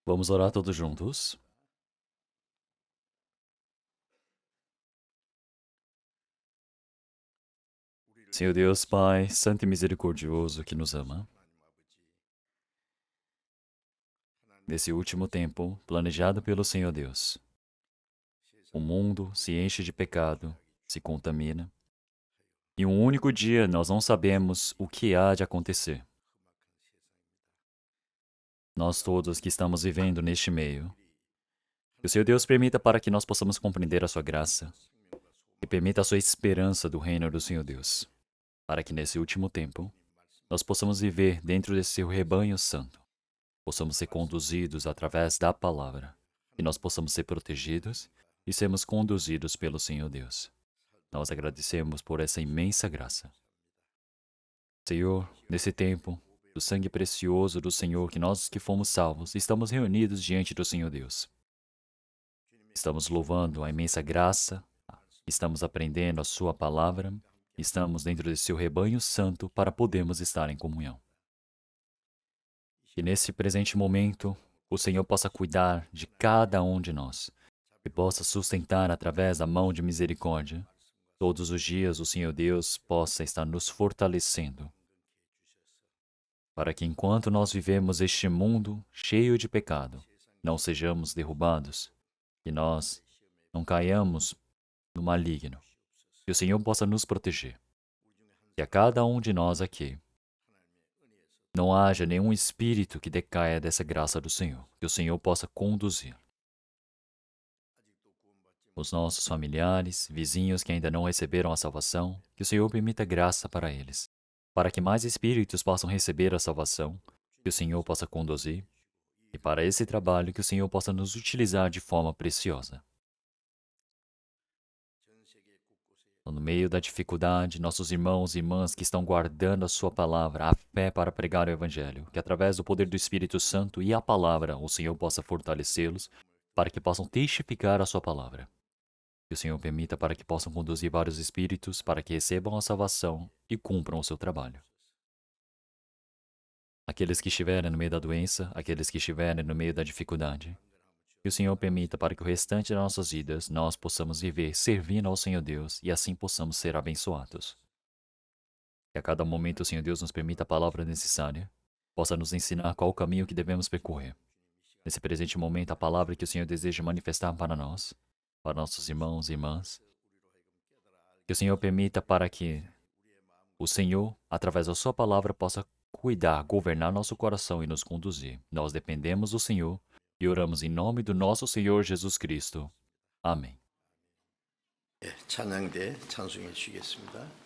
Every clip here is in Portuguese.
Vamos orar todos juntos? Senhor Deus, Pai, Santo e Misericordioso que nos ama, nesse último tempo planejado pelo Senhor Deus, o mundo se enche de pecado, se contamina, e um único dia nós não sabemos o que há de acontecer. Nós todos que estamos vivendo neste meio, que o Senhor Deus permita para que nós possamos compreender a sua graça e permita a sua esperança do reino do Senhor Deus, para que nesse último tempo nós possamos viver dentro desse seu rebanho santo, possamos ser conduzidos através da palavra, que nós possamos ser protegidos e sermos conduzidos pelo Senhor Deus. Nós agradecemos por essa imensa graça. Senhor, nesse tempo, do sangue precioso do Senhor, que nós que fomos salvos, estamos reunidos diante do Senhor Deus. Estamos louvando a imensa graça, estamos aprendendo a sua palavra, estamos dentro desse seu rebanho santo para podermos estar em comunhão. Que nesse presente momento, o Senhor possa cuidar de cada um de nós e possa sustentar através da mão de misericórdia. Todos os dias o Senhor Deus possa estar nos fortalecendo, para que enquanto nós vivemos este mundo cheio de pecado, não sejamos derrubados, que nós não caiamos no maligno, que o Senhor possa nos proteger. Que a cada um de nós aqui não haja nenhum espírito que decaia dessa graça do Senhor, que o Senhor possa conduzir os nossos familiares, vizinhos que ainda não receberam a salvação, que o Senhor permita graça para eles, para que mais espíritos possam receber a salvação, que o Senhor possa conduzir, e para esse trabalho que o Senhor possa nos utilizar de forma preciosa. No meio da dificuldade, nossos irmãos e irmãs que estão guardando a sua palavra, a fé para pregar o Evangelho, que através do poder do Espírito Santo e a palavra, o Senhor possa fortalecê-los, para que possam testificar a sua palavra. Que o Senhor permita para que possam conduzir vários espíritos para que recebam a salvação e cumpram o seu trabalho. Aqueles que estiverem no meio da doença, aqueles que estiverem no meio da dificuldade. Que o Senhor permita para que o restante das nossas vidas nós possamos viver servindo ao Senhor Deus e assim possamos ser abençoados. Que a cada momento o Senhor Deus nos permita a palavra necessária, possa nos ensinar qual o caminho que devemos percorrer. Nesse presente momento, a palavra que o Senhor deseja manifestar para nós, para nossos irmãos e irmãs. Que o Senhor permita para que o Senhor, através da sua palavra, possa cuidar, governar nosso coração e nos conduzir. Nós dependemos do Senhor e oramos em nome do nosso Senhor Jesus Cristo. Amém. 찬양대 찬송해 주시겠습니다.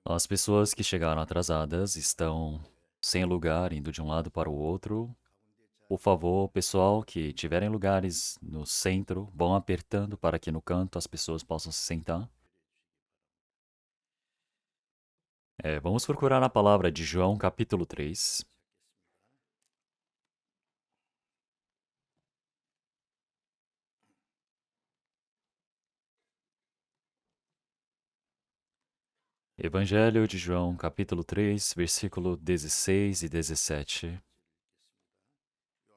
As pessoas que chegaram atrasadas estão sem lugar, indo de um lado para o outro. Por favor, pessoal que tiverem lugares no centro, vão apertando para que no canto as pessoas possam se sentar. Vamos procurar na palavra de João, capítulo 3. Evangelho de João, capítulo 3, versículo 16 e 17.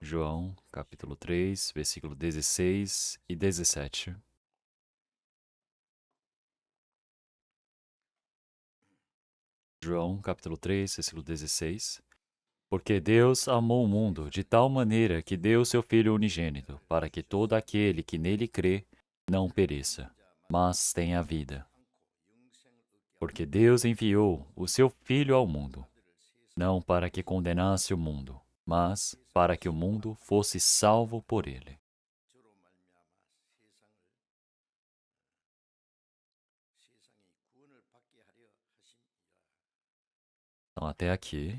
João, capítulo 3, versículo 16 e 17. João, capítulo 3, versículo 16. Porque Deus amou o mundo de tal maneira que deu seu Filho unigênito, para que todo aquele que nele crê não pereça, mas tenha vida. Porque Deus enviou o seu Filho ao mundo, não para que condenasse o mundo, mas para que o mundo fosse salvo por ele. Então, até aqui,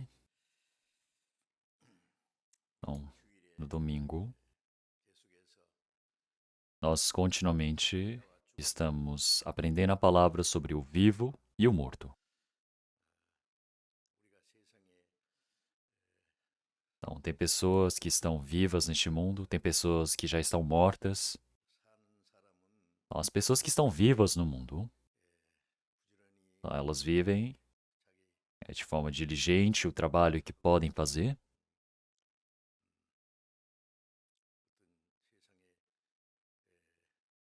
então, no domingo, nós continuamente estamos aprendendo a palavra sobre o vivo e o morto. Então, tem pessoas que estão vivas neste mundo, tem pessoas que já estão mortas. As pessoas que estão vivas no mundo, elas vivem de forma diligente o trabalho que podem fazer.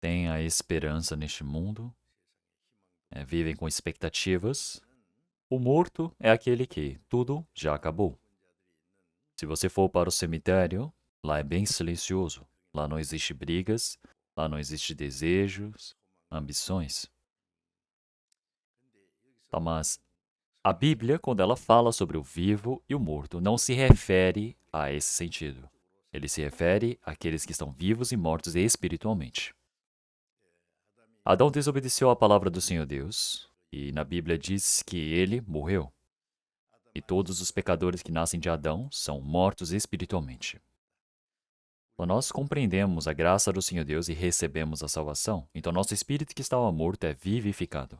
Têm a esperança neste mundo, vivem com expectativas. O morto é aquele que tudo já acabou. Se você for para o cemitério, lá é bem silencioso. Lá não existe brigas, lá não existe desejos, ambições. Tá, mas a Bíblia, quando ela fala sobre o vivo e o morto, não se refere a esse sentido. Ele se refere àqueles que estão vivos e mortos espiritualmente. Adão desobedeceu à palavra do Senhor Deus, e na Bíblia diz que ele morreu. E todos os pecadores que nascem de Adão são mortos espiritualmente. Quando nós compreendemos a graça do Senhor Deus e recebemos a salvação, então nosso espírito que estava morto é vivificado.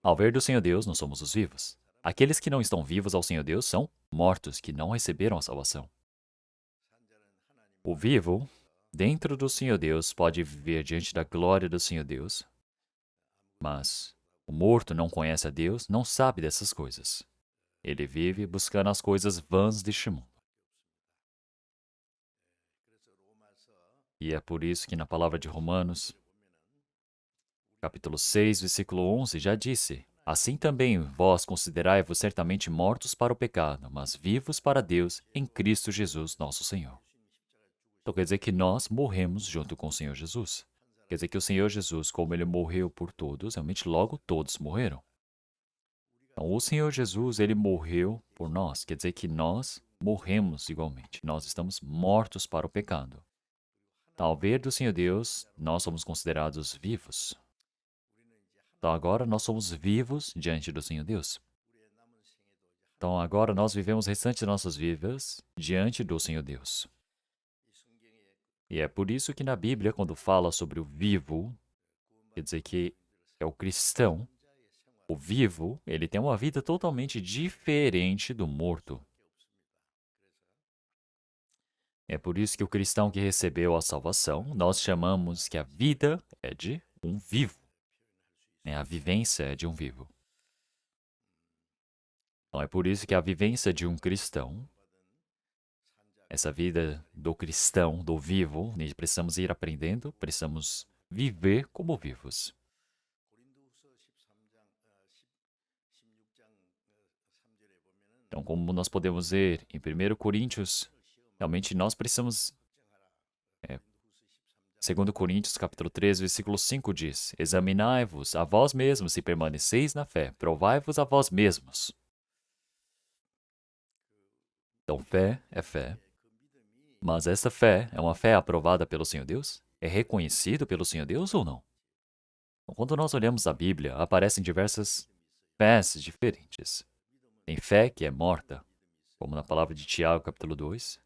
Ao ver do Senhor Deus, nós somos os vivos. Aqueles que não estão vivos ao Senhor Deus são mortos, que não receberam a salvação. O vivo, dentro do Senhor Deus, pode viver diante da glória do Senhor Deus, mas o morto não conhece a Deus, não sabe dessas coisas. Ele vive buscando as coisas vãs deste mundo. E é por isso que na palavra de Romanos, capítulo 6, versículo 11, já disse: Assim também vós considerai-vos certamente mortos para o pecado, mas vivos para Deus em Cristo Jesus, nosso Senhor. Então quer dizer que nós morremos junto com o Senhor Jesus. Quer dizer que o Senhor Jesus, como ele morreu por todos, realmente logo todos morreram. Então o Senhor Jesus, ele morreu por nós. Quer dizer que nós morremos igualmente. Nós estamos mortos para o pecado. Ao ver do Senhor Deus, nós somos considerados vivos. Então agora nós somos vivos diante do Senhor Deus. Então agora nós vivemos o restante de nossas vidas diante do Senhor Deus. E é por isso que na Bíblia, quando fala sobre o vivo, quer dizer que é o cristão, o vivo, ele tem uma vida totalmente diferente do morto. É por isso que o cristão que recebeu a salvação, nós chamamos que a vida é de um vivo. A vivência é de um vivo. Então é por isso que a vivência de um cristão, essa vida do cristão, do vivo, nós precisamos ir aprendendo, precisamos viver como vivos. Então, como nós podemos ver em 1 Coríntios, realmente nós precisamos. 2 Coríntios capítulo 3, versículo 5 diz: Examinai-vos a vós mesmos se permaneceis na fé, provai-vos a vós mesmos. Então, fé é fé. Mas essa fé é uma fé aprovada pelo Senhor Deus? É reconhecido pelo Senhor Deus ou não? Então, quando nós olhamos a Bíblia, aparecem diversas fés diferentes. Tem fé que é morta, como na palavra de Tiago, capítulo 2.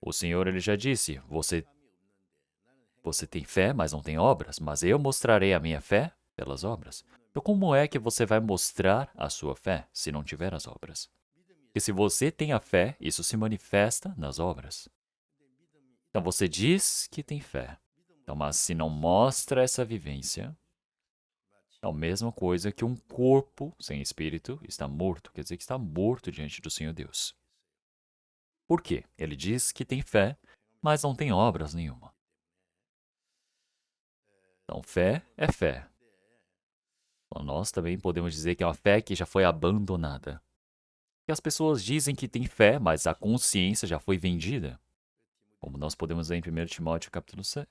O Senhor ele já disse: você tem fé, mas não tem obras, mas eu mostrarei a minha fé pelas obras. Então, como é que você vai mostrar a sua fé se não tiver as obras? Porque se você tem a fé, isso se manifesta nas obras. Então, você diz que tem fé, então, mas se não mostra essa vivência, é a mesma coisa que um corpo sem espírito está morto, quer dizer que está morto diante do Senhor Deus. Por quê? Ele diz que tem fé, mas não tem obras nenhuma. Então, fé é fé. Então, nós também podemos dizer que é uma fé que já foi abandonada. E as pessoas dizem que têm fé, mas a consciência já foi vendida. Como nós podemos ver em 1 Timóteo capítulo 6.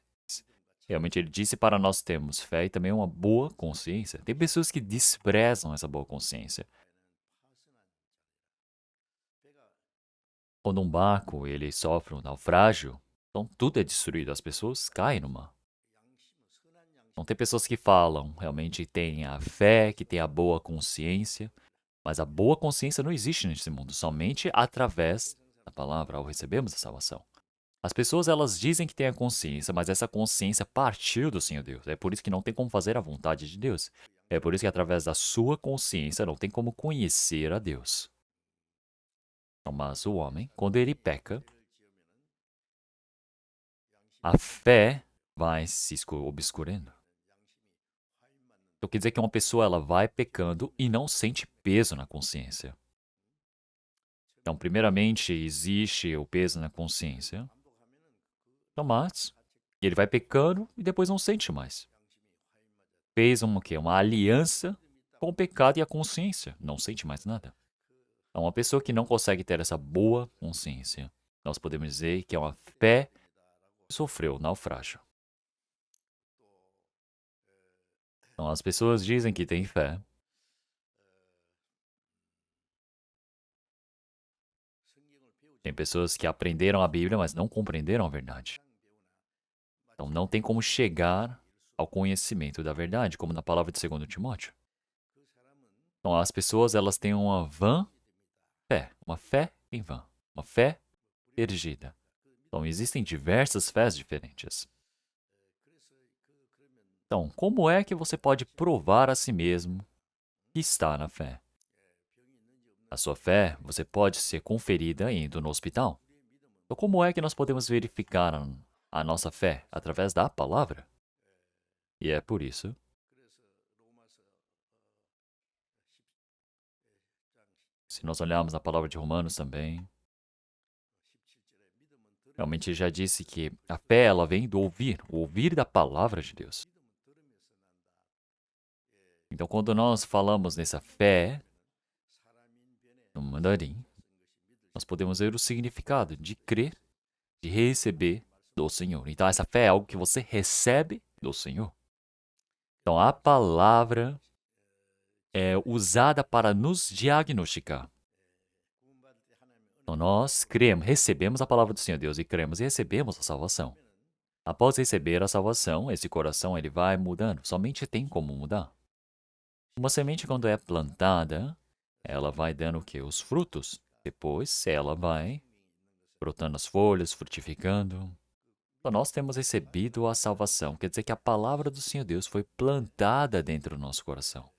Realmente ele disse para nós termos fé e também uma boa consciência. Tem pessoas que desprezam essa boa consciência. Quando um barco ele sofre um naufrágio, então tudo é destruído, as pessoas caem no mar. Não tem pessoas que falam, realmente têm a fé, que têm a boa consciência, mas a boa consciência não existe nesse mundo, somente através da palavra, ao recebermos a salvação. As pessoas elas dizem que têm a consciência, mas essa consciência partiu do Senhor Deus. É por isso que não tem como fazer a vontade de Deus. É por isso que através da sua consciência não tem como conhecer a Deus. Mas o homem, quando ele peca, a fé vai se obscurando. Então quer dizer que uma pessoa ela vai pecando e não sente peso na consciência. Então, primeiramente, existe o peso na consciência. Então, mas ele vai pecando e depois não sente mais. Fez uma, o quê? Uma aliança com o pecado e a consciência. Não sente mais nada. Então, uma pessoa que não consegue ter essa boa consciência, nós podemos dizer que é uma fé que sofreu naufrágio. Então, as pessoas dizem que têm fé. Tem pessoas que aprenderam a Bíblia, mas não compreenderam a verdade. Então, não tem como chegar ao conhecimento da verdade, como na palavra de 2 Timóteo. Então, as pessoas elas têm uma vã fé, uma fé em vão, uma fé erigida. Então, existem diversas fés diferentes. Então, como é que você pode provar a si mesmo que está na fé? A sua fé, você pode ser conferida indo no hospital. Então, como é que nós podemos verificar a nossa fé? Através da palavra. E é por isso se nós olharmos a palavra de Romanos também, realmente já disse que a fé ela vem do ouvir, o ouvir da palavra de Deus. Então, quando nós falamos nessa fé no mandarim, nós podemos ver o significado de crer, de receber do Senhor. Então, essa fé é algo que você recebe do Senhor. Então, a palavra é usada para nos diagnosticar. Então, nós cremos, recebemos a palavra do Senhor Deus e cremos e recebemos a salvação. Após receber a salvação, esse coração ele vai mudando. Somente tem como mudar. Uma semente, quando é plantada, ela vai dando o quê? Os frutos. Depois, ela vai brotando as folhas, frutificando. Então, nós temos recebido a salvação. Quer dizer que a palavra do Senhor Deus foi plantada dentro do nosso coração.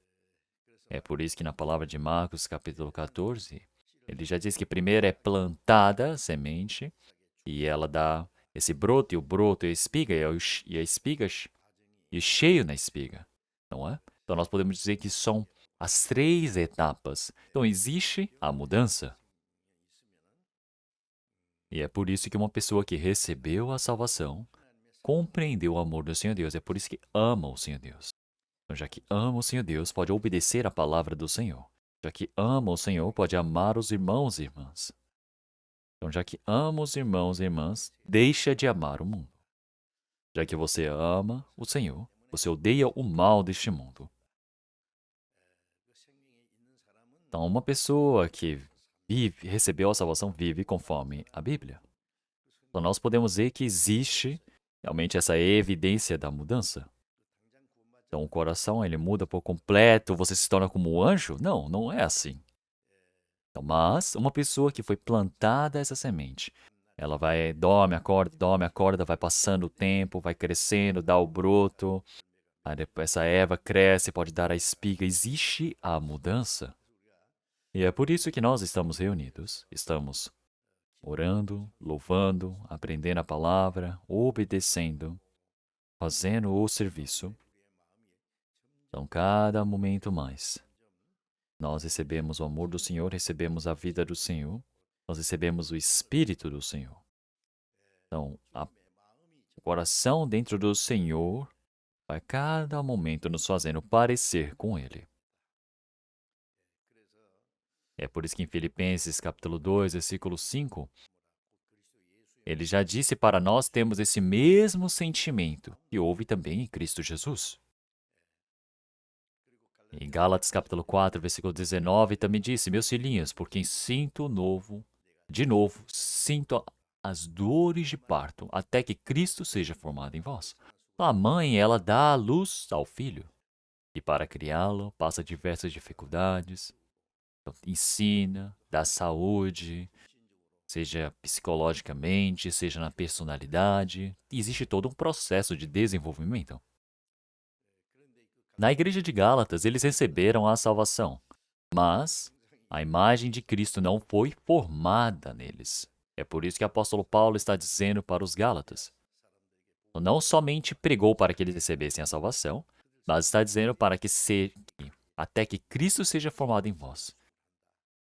É por isso que na palavra de Marcos, capítulo 14, ele já diz que primeiro é plantada a semente, E ela dá esse broto, e o broto, e a espiga, e a espiga, e o cheio na espiga, não é? Então nós podemos dizer que são as três etapas. Então existe a mudança. E é por isso que uma pessoa que recebeu a salvação compreendeu o amor do Senhor Deus. É por isso que ama o Senhor Deus. Então, já que ama o Senhor Deus, pode obedecer à palavra do Senhor. Já que ama o Senhor, pode amar os irmãos e irmãs. Então, já que ama os irmãos e irmãs, deixa de amar o mundo. Já que você ama o Senhor, você odeia o mal deste mundo. Então, uma pessoa que recebeu a salvação, vive conforme a Bíblia. Então, nós podemos ver que existe realmente essa evidência da mudança. Então, o coração, ele muda por completo, você se torna como um anjo? Não, não é assim. Então, mas uma pessoa que foi plantada essa semente, ela vai, dorme, acorda, vai passando o tempo, vai crescendo, dá o broto, aí depois essa erva cresce, pode dar a espiga, existe a mudança. E é por isso que nós estamos reunidos, estamos orando, louvando, aprendendo a palavra, obedecendo, fazendo o serviço. Então, cada momento mais, nós recebemos o amor do Senhor, recebemos a vida do Senhor, nós recebemos o Espírito do Senhor. Então, o coração dentro do Senhor vai cada momento nos fazendo parecer com Ele. É por isso que em Filipenses capítulo 2, versículo 5, ele já disse para nós termos esse mesmo sentimento que houve também em Cristo Jesus. Em Gálatas capítulo 4, versículo 19, também disse: Meus filhinhos, por quem de novo, sinto as dores de parto, até que Cristo seja formado em vós. A mãe, ela dá a luz ao filho, e para criá-lo, passa diversas dificuldades, ensina, dá saúde, seja psicologicamente, seja na personalidade. Existe todo um processo de desenvolvimento. Na igreja de Gálatas, eles receberam a salvação, mas a imagem de Cristo não foi formada neles. É por isso que o apóstolo Paulo está dizendo para os Gálatas: não somente pregou para que eles recebessem a salvação, mas está dizendo para que até que Cristo seja formado em vós.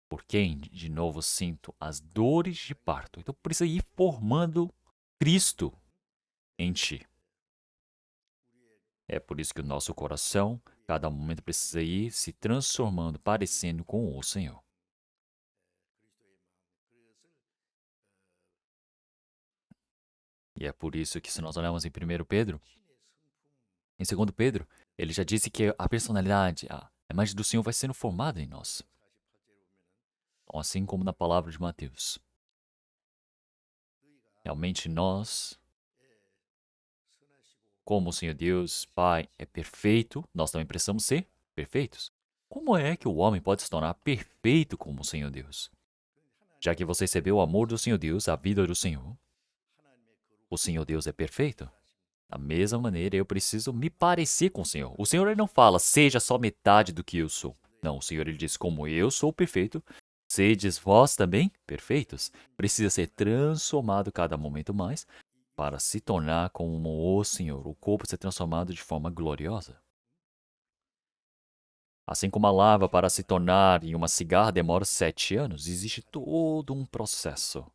Por quem, de novo, sinto as dores de parto. Então precisa ir formando Cristo em ti. É por isso que o nosso coração, cada momento, precisa ir se transformando, parecendo com o Senhor. E é por isso que, se nós olharmos em 1 Pedro, em 2 Pedro, ele já disse que a personalidade, a imagem do Senhor vai sendo formada em nós. Assim como na palavra de Mateus. Realmente nós, como o Senhor Deus, Pai, é perfeito, nós também precisamos ser perfeitos. Como é que o homem pode se tornar perfeito como o Senhor Deus? Já que você recebeu o amor do Senhor Deus, a vida do Senhor, o Senhor Deus é perfeito. Da mesma maneira, eu preciso me parecer com o Senhor. O Senhor ele não fala, seja só metade do que eu sou. Não, o Senhor ele diz, como eu sou perfeito, sedes vós também perfeitos. Precisa ser transformado cada momento mais para se tornar como o Senhor, o corpo ser transformado de forma gloriosa. Assim como a lava para se tornar em uma cigarra demora 7 anos, existe todo um processo.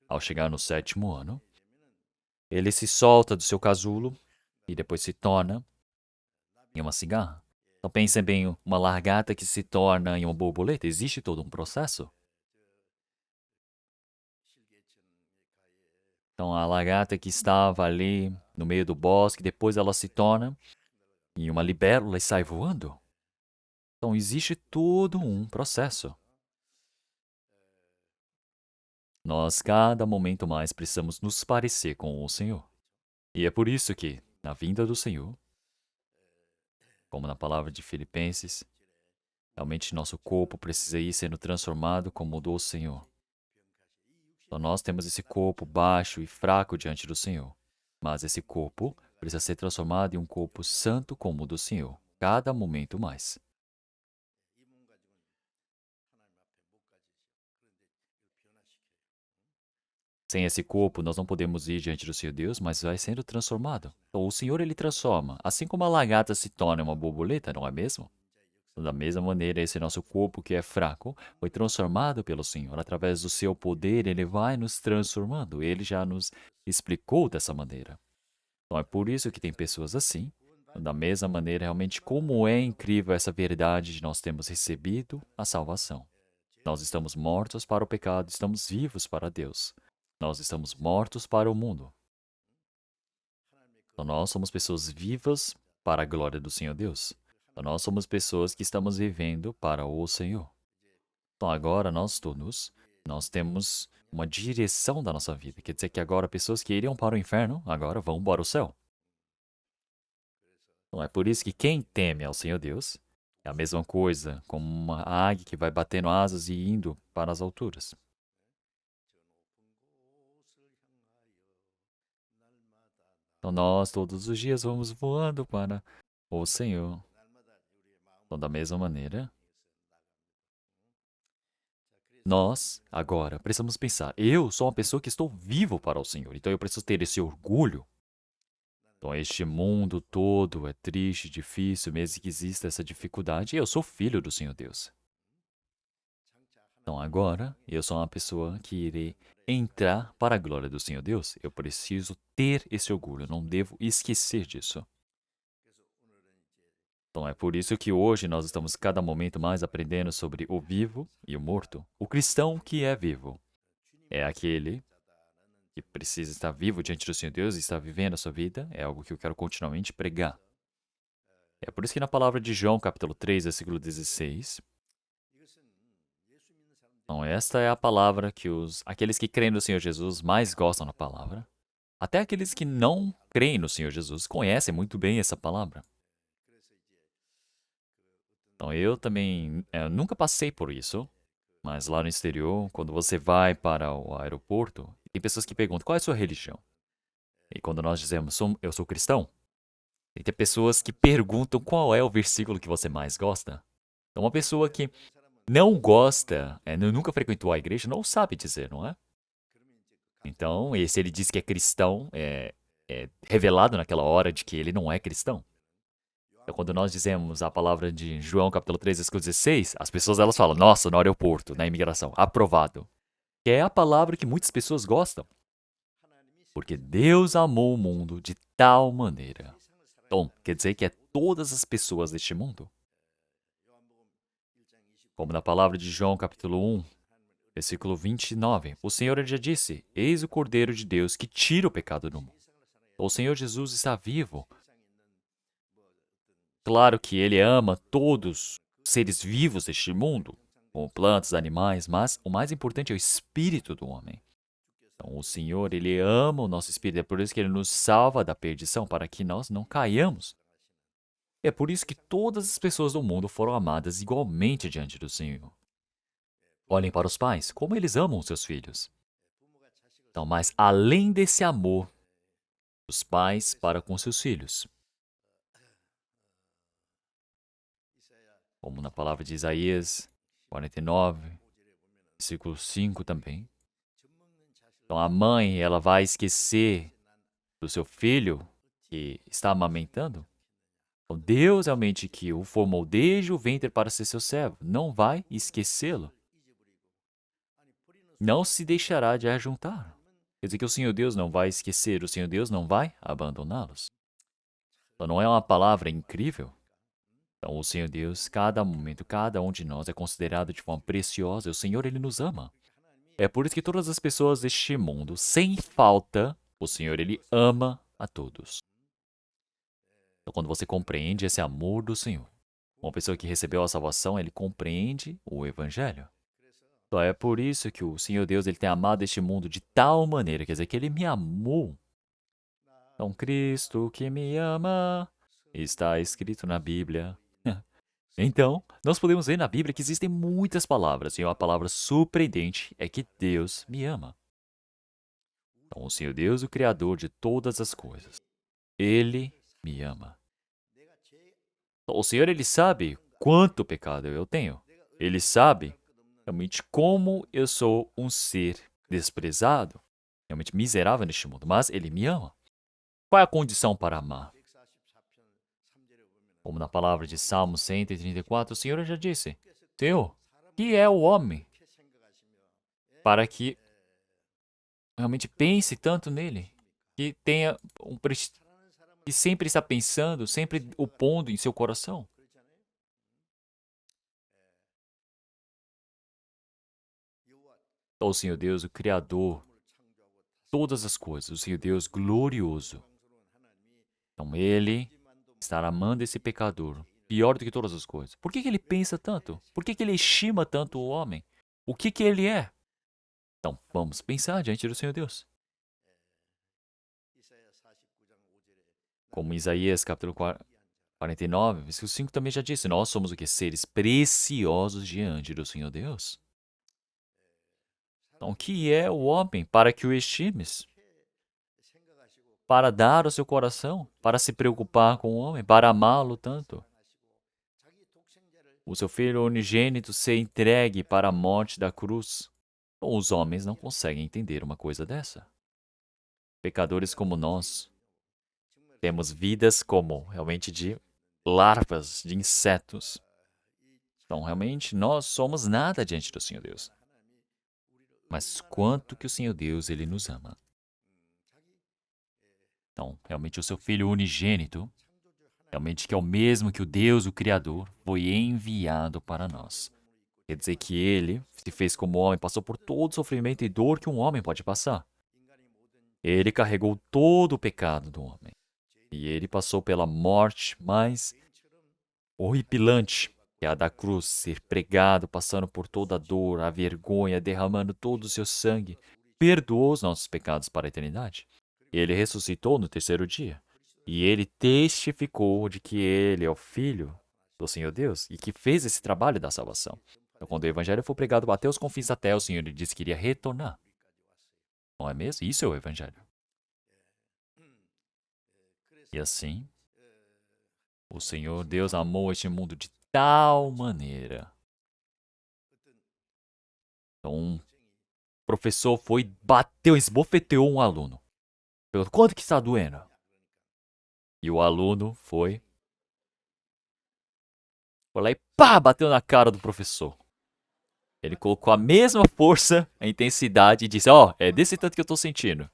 Ao chegar no 7º ano, ele se solta do seu casulo e depois se torna em uma cigarra. Então pensem bem, uma largata que se torna em uma borboleta, existe todo um processo. Então a lagarta que estava ali no meio do bosque, depois ela se torna em uma libélula e sai voando. Então existe todo um processo. Nós, cada momento mais, precisamos nos parecer com o Senhor. E é por isso que, na vinda do Senhor, como na palavra de Filipenses, realmente nosso corpo precisa ir sendo transformado como o do Senhor. Então nós temos esse corpo baixo e fraco diante do Senhor. Mas esse corpo precisa ser transformado em um corpo santo como o do Senhor, cada momento mais. Sem esse corpo, nós não podemos ir diante do Senhor Deus, mas vai sendo transformado. Então, o Senhor, ele transforma. Assim como a lagarta se torna uma borboleta, não é mesmo? Então, da mesma maneira, esse nosso corpo que é fraco foi transformado pelo Senhor. Através do seu poder, ele vai nos transformando. Ele já nos explicou dessa maneira. Então, é por isso que tem pessoas assim. Da mesma maneira, realmente, como é incrível essa verdade de nós termos recebido a salvação. Nós estamos mortos para o pecado, estamos vivos para Deus. Nós estamos mortos para o mundo. Então, nós somos pessoas vivas para a glória do Senhor Deus. Então, nós somos pessoas que estamos vivendo para o Senhor. Então, agora nós todos, nós temos uma direção da nossa vida. Quer dizer que agora pessoas que iriam para o inferno, agora vão para o céu. Então, é por isso que quem teme ao Senhor Deus é a mesma coisa como uma águia que vai batendo asas e indo para as alturas. Então, nós todos os dias vamos voando para o Senhor. Então, da mesma maneira, nós, agora, precisamos pensar: eu sou uma pessoa que estou vivo para o Senhor, então eu preciso ter esse orgulho. Então, este mundo todo é triste, difícil, mesmo que exista essa dificuldade, eu sou filho do Senhor Deus. Então, agora, eu sou uma pessoa que irei entrar para a glória do Senhor Deus. Eu preciso ter esse orgulho, não devo esquecer disso. Então, é por isso que hoje nós estamos cada momento mais aprendendo sobre o vivo e o morto. O cristão que é vivo é aquele que precisa estar vivo diante do Senhor Deus e estar vivendo a sua vida. É algo que eu quero continuamente pregar. É por isso que na palavra de João, capítulo 3, versículo 16, então esta é a palavra que aqueles que creem no Senhor Jesus mais gostam da palavra. Até aqueles que não creem no Senhor Jesus conhecem muito bem essa palavra. Então eu também nunca passei por isso, mas lá no exterior, quando você vai para o aeroporto, tem pessoas que perguntam qual é a sua religião. E quando nós dizemos eu sou cristão, tem pessoas que perguntam qual é o versículo que você mais gosta. Então uma pessoa que não gosta, nunca frequentou a igreja, não sabe dizer, não é? Então, e se ele diz que é cristão, é revelado naquela hora de que ele não é cristão. Então, quando nós dizemos a palavra de João, capítulo 3, versículo 16, as pessoas elas falam, nossa, no aeroporto, na imigração, aprovado. Que é a palavra que muitas pessoas gostam. Porque Deus amou o mundo de tal maneira. Então, quer dizer que é todas as pessoas deste mundo. Como na palavra de João, capítulo 1, versículo 29, o Senhor já disse, eis o Cordeiro de Deus que tira o pecado do mundo. O Senhor Jesus está vivo. Claro que Ele ama todos os seres vivos deste mundo, como plantas, animais, mas o mais importante é o espírito do homem. Então, o Senhor, Ele ama o nosso espírito, é por isso que Ele nos salva da perdição, para que nós não caiamos. É por isso que todas as pessoas do mundo foram amadas igualmente diante do Senhor. Olhem para os pais, como eles amam os seus filhos. Então, mas além desse amor, os pais para com seus filhos, como na palavra de Isaías 49, versículo 5 também. Então a mãe, ela vai esquecer do seu filho que está amamentando? Então, Deus realmente que o formou desde o ventre para ser seu servo, não vai esquecê-lo. Não se deixará de ajuntar. Quer dizer que o Senhor Deus não vai esquecer, o Senhor Deus não vai abandoná-los. Então não é uma palavra incrível? Então o Senhor Deus, cada momento, cada um de nós é considerado de forma preciosa, e o Senhor, Ele nos ama. É por isso que todas as pessoas deste mundo, sem falta, o Senhor, Ele ama a todos. Então, quando você compreende esse amor do Senhor, uma pessoa que recebeu a salvação, ele compreende o Evangelho. Então, é por isso que o Senhor Deus ele tem amado este mundo de tal maneira, quer dizer, que Ele me amou. Então, Cristo que me ama, está escrito na Bíblia. Então, nós podemos ver na Bíblia que existem muitas palavras, e uma palavra surpreendente é que Deus me ama. Então, o Senhor Deus, o Criador de todas as coisas, Ele me ama. Então, o Senhor, Ele sabe quanto pecado eu tenho. Ele sabe realmente como eu sou um ser desprezado. realmente miserável neste mundo, mas Ele me ama. Qual é a condição para amar? Como na palavra de Salmo 134, o Senhor já disse: Teu, que é o homem, para que realmente pense tanto nele, que tenha que sempre está pensando, sempre o pondo em seu coração. Então, o Senhor Deus, o Criador, todas as coisas, o Senhor Deus glorioso. Então, Ele está amando esse pecador, pior do que todas as coisas. Por que Ele pensa tanto? Por que Ele estima tanto o homem? O que Ele é? Então, vamos pensar diante do Senhor Deus. Como Isaías capítulo 49, versículo 5 também já disse, nós somos o que? Seres preciosos diante do Senhor Deus. Então, o que é o homem para que o estimes? Para dar o seu coração? Para se preocupar com o homem? Para amá-lo tanto? O seu filho unigênito ser entregue para a morte da cruz. Então, os homens não conseguem entender uma coisa dessa. Pecadores como nós, temos vidas como realmente de larvas, de insetos. Então, realmente, nós somos nada diante do Senhor Deus. Mas quanto que o Senhor Deus, Ele nos ama. Então, realmente, o seu Filho unigênito, realmente que é o mesmo que o Deus, o Criador, foi enviado para nós. Quer dizer que Ele se fez como homem, passou por todo o sofrimento e dor que um homem pode passar. Ele carregou todo o pecado do homem. E Ele passou pela morte mais horripilante, que é a da cruz, ser pregado, passando por toda a dor, a vergonha, derramando todo o seu sangue, perdoou os nossos pecados para a eternidade. Ele ressuscitou no terceiro dia. E ele testificou de que ele é o Filho do Senhor Deus e que fez esse trabalho da salvação. Então, quando o Evangelho foi pregado até os confins da terra, o Senhor lhe disse que iria retornar. Não é mesmo? Isso é o Evangelho. E assim, o Senhor Deus amou este mundo de tal maneira. Então, um professor foi, bateu, esbofeteou um aluno. Perguntou, quanto que está doendo? E o aluno foi lá e pá, bateu na cara do professor. Ele colocou a mesma força, a intensidade e disse, é desse tanto que eu tô sentindo.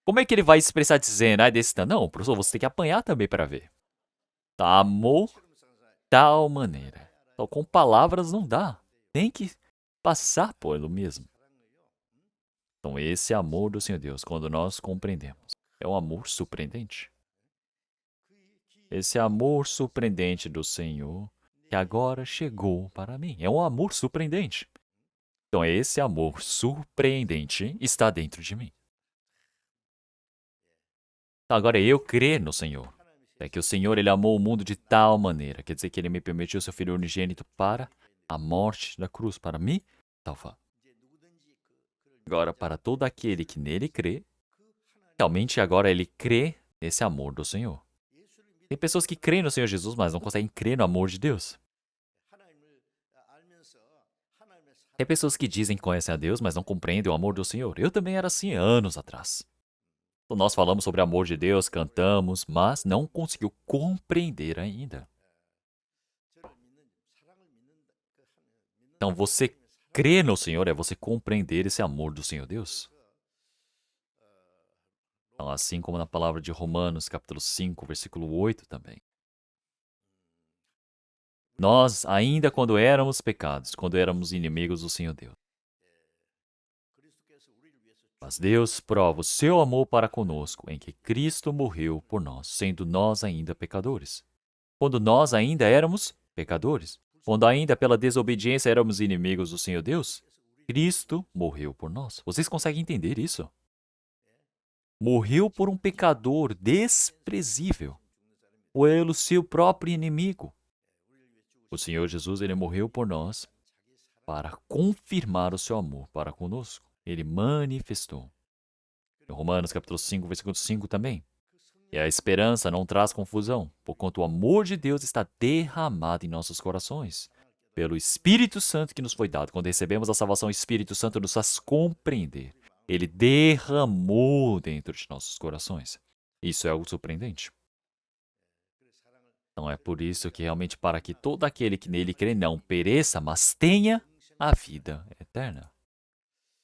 Como é que ele vai expressar dizendo, é desse tanto? Não, professor, você tem que apanhar também para ver. Tá, amor, tal maneira. Então, com palavras não dá. Tem que passar por ele mesmo. Então, esse amor do Senhor Deus, quando nós compreendemos, é um amor surpreendente. Esse amor surpreendente do Senhor, que agora chegou para mim, é um amor surpreendente. Então, esse amor surpreendente está dentro de mim. Então, agora eu crer no Senhor. É que o Senhor, Ele amou o mundo de tal maneira, quer dizer que Ele me permitiu seu Filho unigênito para a morte da cruz, para me salvar. Agora, para todo aquele que nele crê, realmente agora ele crê nesse amor do Senhor. Tem pessoas que creem no Senhor Jesus, mas não conseguem crer no amor de Deus. Tem pessoas que dizem que conhecem a Deus, mas não compreendem o amor do Senhor. Eu também era assim anos atrás. Então, nós falamos sobre o amor de Deus, cantamos, mas não conseguiu compreender ainda. Então, você crer no Senhor é você compreender esse amor do Senhor Deus. Então, assim como na palavra de Romanos, capítulo 5, versículo 8 também. Nós, ainda quando éramos pecados, quando éramos inimigos do Senhor Deus. Mas Deus prova o seu amor para conosco em que Cristo morreu por nós, sendo nós ainda pecadores. Quando nós ainda éramos pecadores, quando ainda pela desobediência éramos inimigos do Senhor Deus, Cristo morreu por nós. Vocês conseguem entender isso? Morreu por um pecador desprezível, pelo seu próprio inimigo. O Senhor Jesus, Ele morreu por nós para confirmar o seu amor para conosco. Ele manifestou. Em Romanos capítulo 5, versículo 5 também. E a esperança não traz confusão, porquanto o amor de Deus está derramado em nossos corações, pelo Espírito Santo que nos foi dado. Quando recebemos a salvação, o Espírito Santo nos faz compreender Ele derramou dentro de nossos corações. Isso é algo surpreendente. Então é por isso que realmente para que todo aquele que nele crê não pereça, mas tenha a vida eterna.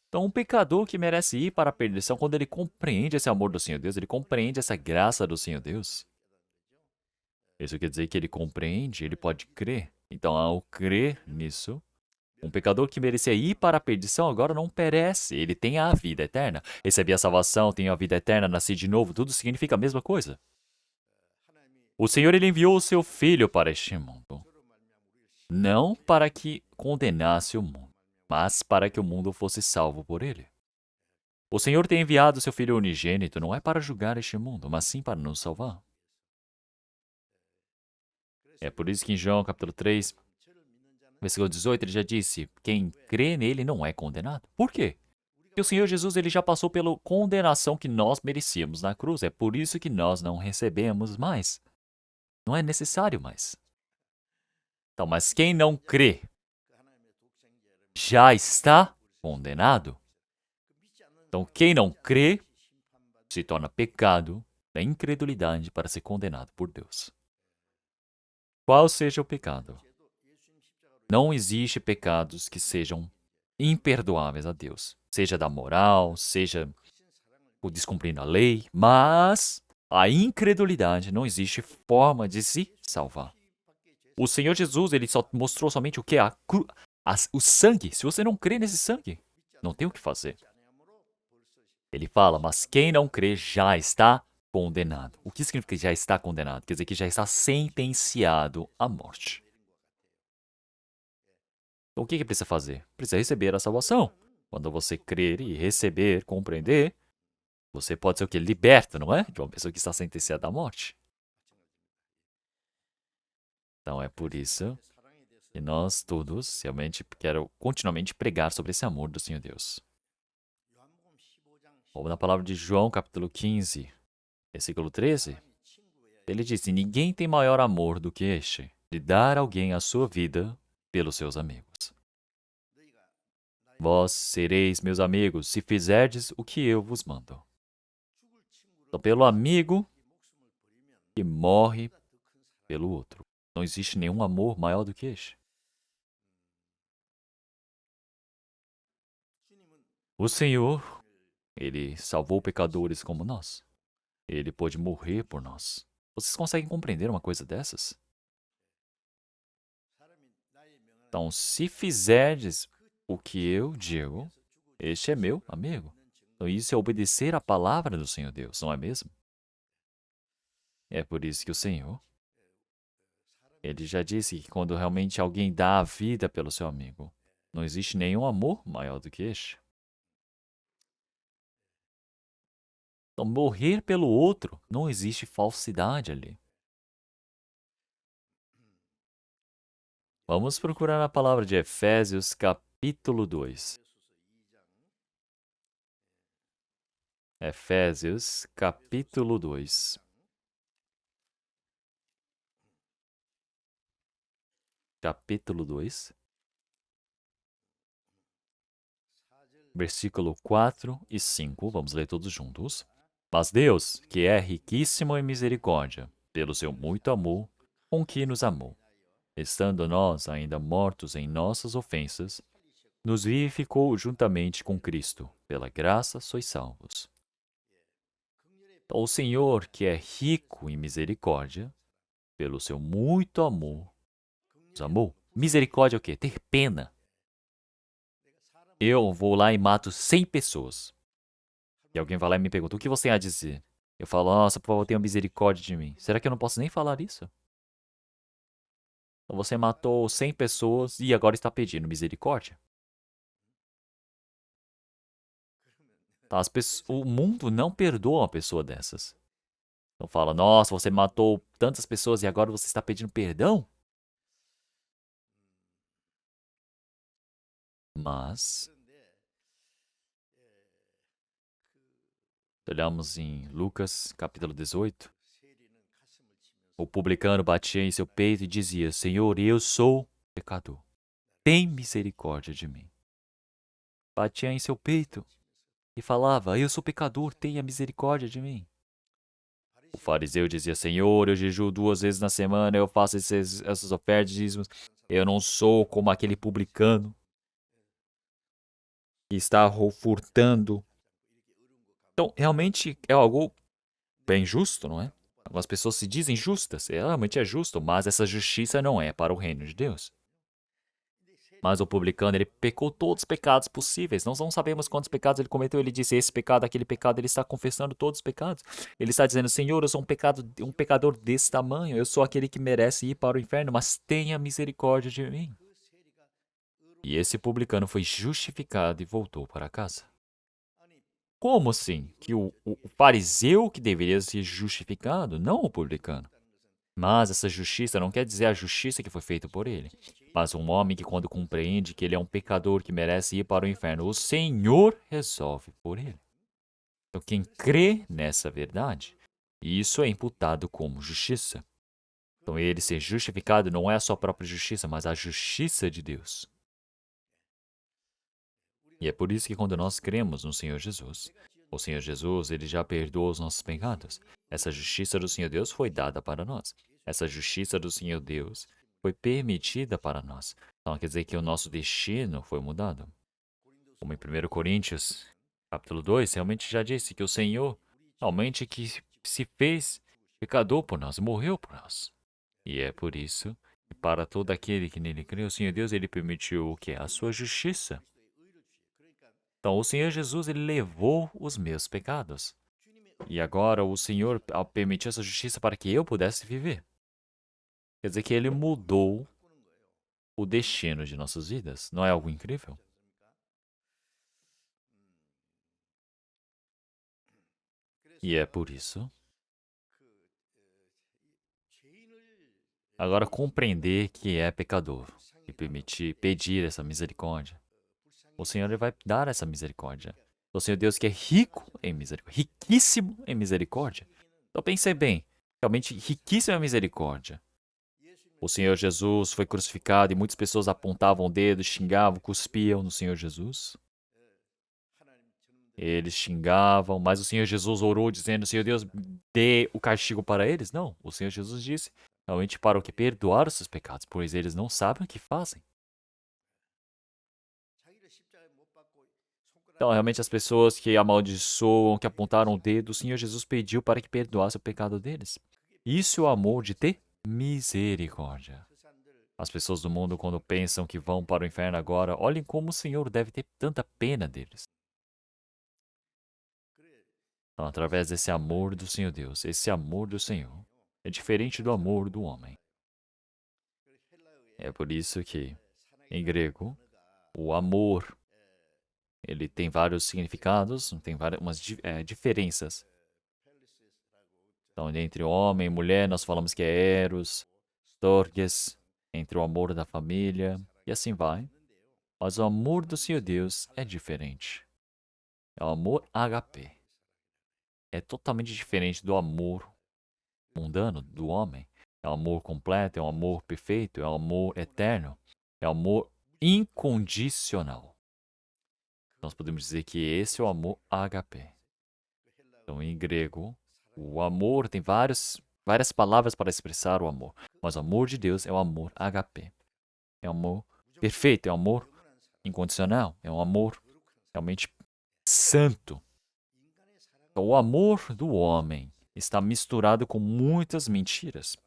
Então um pecador que merece ir para a perdição, quando ele compreende esse amor do Senhor Deus, ele compreende essa graça do Senhor Deus. Isso quer dizer que ele compreende, ele pode crer. Então ao crer nisso, um pecador que merecia ir para a perdição agora não perece, ele tem a vida eterna. Receber a salvação, tem a vida eterna, nascer de novo, tudo significa a mesma coisa. O Senhor ele enviou o seu Filho para este mundo, não para que condenasse o mundo, mas para que o mundo fosse salvo por ele. O Senhor tem enviado o seu Filho unigênito não é para julgar este mundo, mas sim para nos salvar. É por isso que em João capítulo 3, versículo 18, ele já disse, quem crê nele não é condenado. Por quê? Porque o Senhor Jesus ele já passou pela condenação que nós merecíamos na cruz. É por isso que nós não recebemos mais. Não é necessário mais. Então, mas quem não crê já está condenado. Então, quem não crê se torna pecado da incredulidade para ser condenado por Deus. Qual seja o pecado? Não existe pecados que sejam imperdoáveis a Deus. Seja da moral, seja por descumprindo a lei, mas a incredulidade não existe forma de se salvar. O Senhor Jesus, ele só mostrou somente o que? O sangue. Se você não crê nesse sangue, não tem o que fazer. Ele fala, mas quem não crê já está condenado. O que significa que já está condenado? Quer dizer que já está sentenciado à morte. Então o que precisa fazer? Precisa receber a salvação. Quando você crer e receber, compreender, você pode ser o quê? Liberto, não é? De uma pessoa que está sentenciada à morte. Então é por isso que nós todos realmente quero continuamente pregar sobre esse amor do Senhor Deus. Ou na palavra de João, capítulo 15, versículo 13, ele diz, ninguém tem maior amor do que este, de dar alguém a sua vida pelos seus amigos. Vós sereis meus amigos, se fizerdes o que eu vos mando. Então, pelo amigo que morre pelo outro. Não existe nenhum amor maior do que este. O Senhor, ele salvou pecadores como nós. Ele pôde morrer por nós. Vocês conseguem compreender uma coisa dessas? Então, se fizerdes o que eu digo, este é meu amigo. Então, isso é obedecer à palavra do Senhor Deus, não é mesmo? É por isso que o Senhor, ele já disse que quando realmente alguém dá a vida pelo seu amigo, não existe nenhum amor maior do que este. Então, morrer pelo outro, não existe falsidade ali. Vamos procurar a palavra de Efésios, capítulo 2. Efésios, capítulo 2. Capítulo 2, versículo 4 e 5. Vamos ler todos juntos. Mas Deus, que é riquíssimo em misericórdia, pelo seu muito amor, com que nos amou, estando nós ainda mortos em nossas ofensas, nos vivificou juntamente com Cristo. Pela graça sois salvos. Então, o Senhor, que é rico em misericórdia, pelo seu muito amor, nos amou. Misericórdia é o quê? Ter pena. Eu vou lá e mato 100 pessoas. E alguém vai lá e me pergunta, o que você há a dizer? Eu falo, nossa, por favor, tenha misericórdia de mim. Será que eu não posso nem falar isso? Então você matou 100 pessoas e agora está pedindo misericórdia? Tá, o mundo não perdoa uma pessoa dessas. Então fala, nossa, você matou tantas pessoas e agora você está pedindo perdão? Mas, olhamos em Lucas, capítulo 18, o publicano batia em seu peito e dizia, Senhor, eu sou pecador. Tem misericórdia de mim. Batia em seu peito. e falava: eu sou pecador, tenha misericórdia de mim. O fariseu dizia: Senhor, eu jejuo 2 vezes na semana, eu faço essas ofertas, dízimos. Eu não sou como aquele publicano que está furtando. Então, realmente é algo bem justo, não é? Algumas pessoas se dizem justas, realmente é justo, mas essa justiça não é para o reino de Deus. Mas o publicano, ele pecou todos os pecados possíveis. Nós não sabemos quantos pecados ele cometeu. Ele disse esse pecado, aquele pecado. Ele está confessando todos os pecados. Ele está dizendo, Senhor, eu sou um pecador desse tamanho. Eu sou aquele que merece ir para o inferno, mas tenha misericórdia de mim. E esse publicano foi justificado e voltou para casa. Como assim? Que o fariseu que deveria ser justificado, não o publicano. Mas essa justiça não quer dizer a justiça que foi feita por ele, mas um homem que, quando compreende que ele é um pecador que merece ir para o inferno, o Senhor resolve por ele. Então, quem crê nessa verdade, isso é imputado como justiça. Então, ele ser justificado não é a sua própria justiça, mas a justiça de Deus. E é por isso que, quando nós cremos no Senhor Jesus, o Senhor Jesus, ele já perdoou os nossos pecados. Essa justiça do Senhor Deus foi dada para nós. Essa justiça do Senhor Deus foi permitida para nós. Então quer dizer que o nosso destino foi mudado. Como em 1 Coríntios, capítulo 2, realmente já disse que o Senhor realmente que se fez pecador por nós, morreu por nós. E é por isso que para todo aquele que nele crê, o Senhor Deus, ele permitiu o que? A sua justiça. Então, o Senhor Jesus, ele levou os meus pecados. E agora o Senhor permitiu essa justiça para que eu pudesse viver. Quer dizer que ele mudou o destino de nossas vidas. Não é algo incrível? E é por isso. Agora, compreender que é pecador e pedir essa misericórdia. O Senhor ele vai dar essa misericórdia. O Senhor Deus que é rico em misericórdia, riquíssimo em misericórdia. Então pense bem, realmente riquíssimo em misericórdia. O Senhor Jesus foi crucificado e muitas pessoas apontavam o dedo, xingavam, cuspiam no Senhor Jesus. Eles xingavam, mas o Senhor Jesus orou dizendo, Senhor Deus, dê o castigo para eles. Não, o Senhor Jesus disse, realmente para o que? Perdoar os seus pecados, pois eles não sabem o que fazem. Então, realmente, as pessoas que amaldiçoam, que apontaram o dedo, o Senhor Jesus pediu para que perdoasse o pecado deles. Isso é o amor de ter misericórdia. As pessoas do mundo, quando pensam que vão para o inferno agora, olhem como o Senhor deve ter tanta pena deles. Então, através desse amor do Senhor Deus, esse amor do Senhor, é diferente do amor do homem. É por isso que, em grego, o amor, ele tem vários significados, tem várias diferenças. Então, entre homem e mulher, nós falamos que é eros, storges, entre o amor da família, e assim vai. Mas o amor do Senhor Deus é diferente. É o amor HP. É totalmente diferente do amor mundano do homem. É um amor completo, é um amor perfeito, é um amor eterno, é um amor incondicional. Nós podemos dizer que esse é o amor HP. Então, em grego, o amor tem várias palavras para expressar o amor, mas o amor de Deus é o amor HP. É um amor perfeito, é um amor incondicional, é um amor realmente santo. Então, o amor do homem está misturado com muitas mentiras.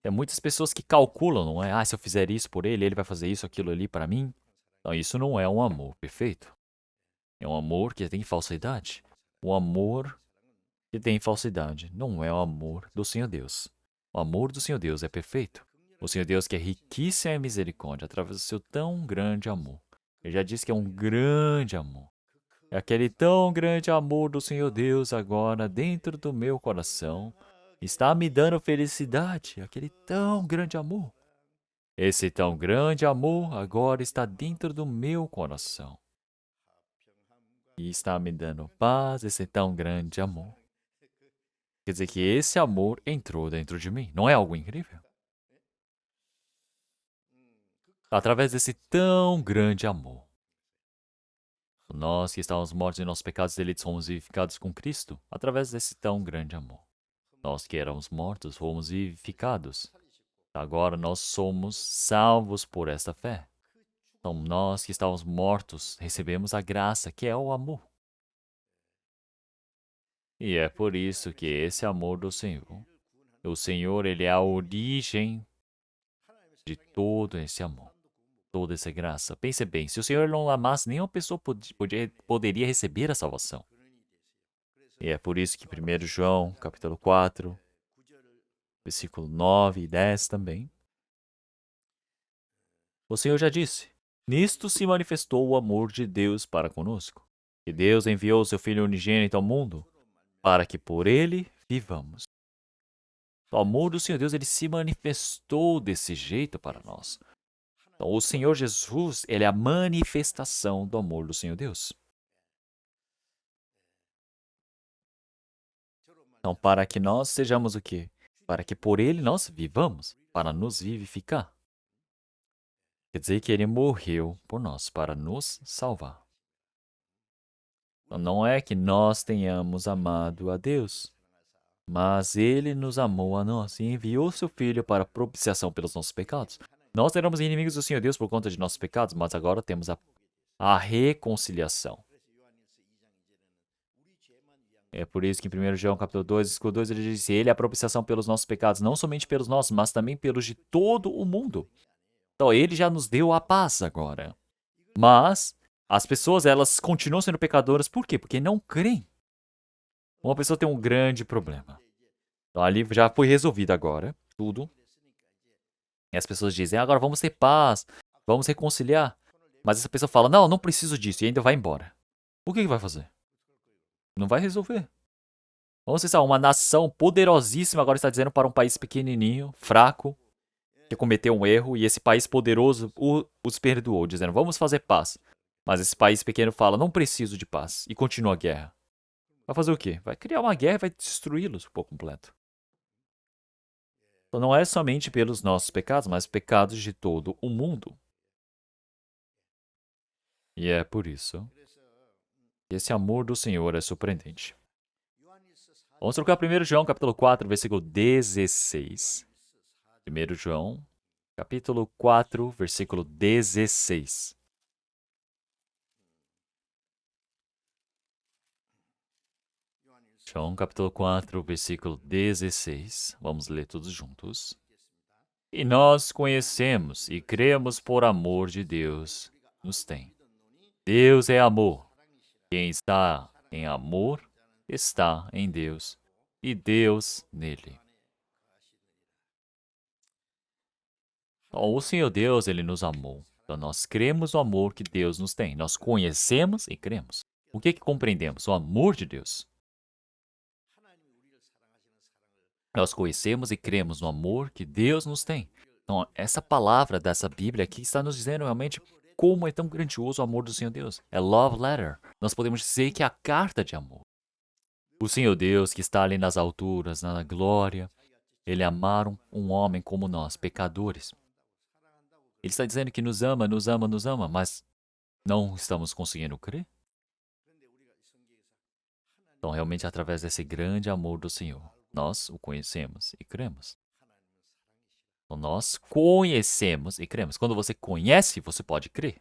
Tem muitas pessoas que calculam, não é? Ah, se eu fizer isso por ele, ele vai fazer isso, aquilo ali para mim. Então, isso não é um amor perfeito. É um amor que tem falsidade. O amor que tem falsidade não é o amor do Senhor Deus. O amor do Senhor Deus é perfeito. O Senhor Deus que é riquíssimo em misericórdia através do seu tão grande amor. Ele já disse que é um grande amor. É aquele tão grande amor do Senhor Deus agora dentro do meu coração. Está me dando felicidade, aquele tão grande amor. Esse tão grande amor agora está dentro do meu coração. E está me dando paz, esse tão grande amor. Quer dizer que esse amor entrou dentro de mim. Não é algo incrível? Através desse tão grande amor. Nós que estávamos mortos em nossos pecados e delitos fomos vivificados com Cristo através desse tão grande amor. Nós que éramos mortos fomos vivificados. Agora nós somos salvos por esta fé. Então nós que estávamos mortos recebemos a graça que é o amor. E é por isso que esse amor do Senhor, o Senhor, ele é a origem de todo esse amor, toda essa graça. Pense bem, se o Senhor não amasse, nenhuma pessoa poderia receber a salvação. E é por isso que 1 João, capítulo 4, versículo 9 e 10 também, o Senhor já disse: nisto se manifestou o amor de Deus para conosco, que Deus enviou o seu Filho unigênito ao mundo, para que por ele vivamos. O amor do Senhor Deus, ele se manifestou desse jeito para nós. Então, o Senhor Jesus, ele é a manifestação do amor do Senhor Deus. Então, para que nós sejamos o quê? Para que por ele nós vivamos, para nos vivificar. Quer dizer que ele morreu por nós, para nos salvar. Então, não é que nós tenhamos amado a Deus, mas ele nos amou a nós e enviou seu Filho para propiciação pelos nossos pecados. Nós éramos inimigos do Senhor Deus por conta de nossos pecados, mas agora temos a reconciliação. É por isso que em 1 João capítulo 2, versículo 2, ele diz: ele é a propiciação pelos nossos pecados, não somente pelos nossos, mas também pelos de todo o mundo. Então, ele já nos deu a paz agora. Mas as pessoas, elas continuam sendo pecadoras, por quê? Porque não creem. Uma pessoa tem um grande problema. Então, ali já foi resolvido agora, tudo. E as pessoas dizem: agora vamos ter paz, vamos reconciliar. Mas essa pessoa fala: não, não preciso disso, e ainda vai embora. O que vai fazer? Não vai resolver. Vamos pensar, uma nação poderosíssima agora está dizendo para um país pequenininho, fraco, que cometeu um erro, e esse país poderoso os perdoou, dizendo: vamos fazer paz. Mas esse país pequeno fala: não preciso de paz, e continua a guerra. Vai fazer o quê? Vai criar uma guerra e vai destruí-los por completo. Então não é somente pelos nossos pecados, mas pecados de todo o mundo. E é por isso que esse amor do Senhor é surpreendente. Vamos trocar 1 João, capítulo 4, versículo 16. 1 João, capítulo 4, versículo 16. João, capítulo 4, versículo 16. Vamos ler todos juntos. E nós conhecemos e cremos por amor de Deus nos tem. Deus é amor. Quem está em amor está em Deus e Deus nele. Então, o Senhor Deus, ele nos amou. Então, nós cremos no amor que Deus nos tem. Nós conhecemos e cremos. O que compreendemos? O amor de Deus. Nós conhecemos e cremos no amor que Deus nos tem. Então, essa palavra dessa Bíblia aqui está nos dizendo realmente como é tão grandioso o amor do Senhor Deus. É love letter. Nós podemos dizer que é a carta de amor. O Senhor Deus, que está ali nas alturas, na glória, ele amaram um homem como nós, pecadores. Ele está dizendo que nos ama, nos ama, nos ama, mas não estamos conseguindo crer? Então, realmente, através desse grande amor do Senhor, nós o conhecemos e cremos. Então, nós conhecemos e cremos. Quando você conhece, você pode crer.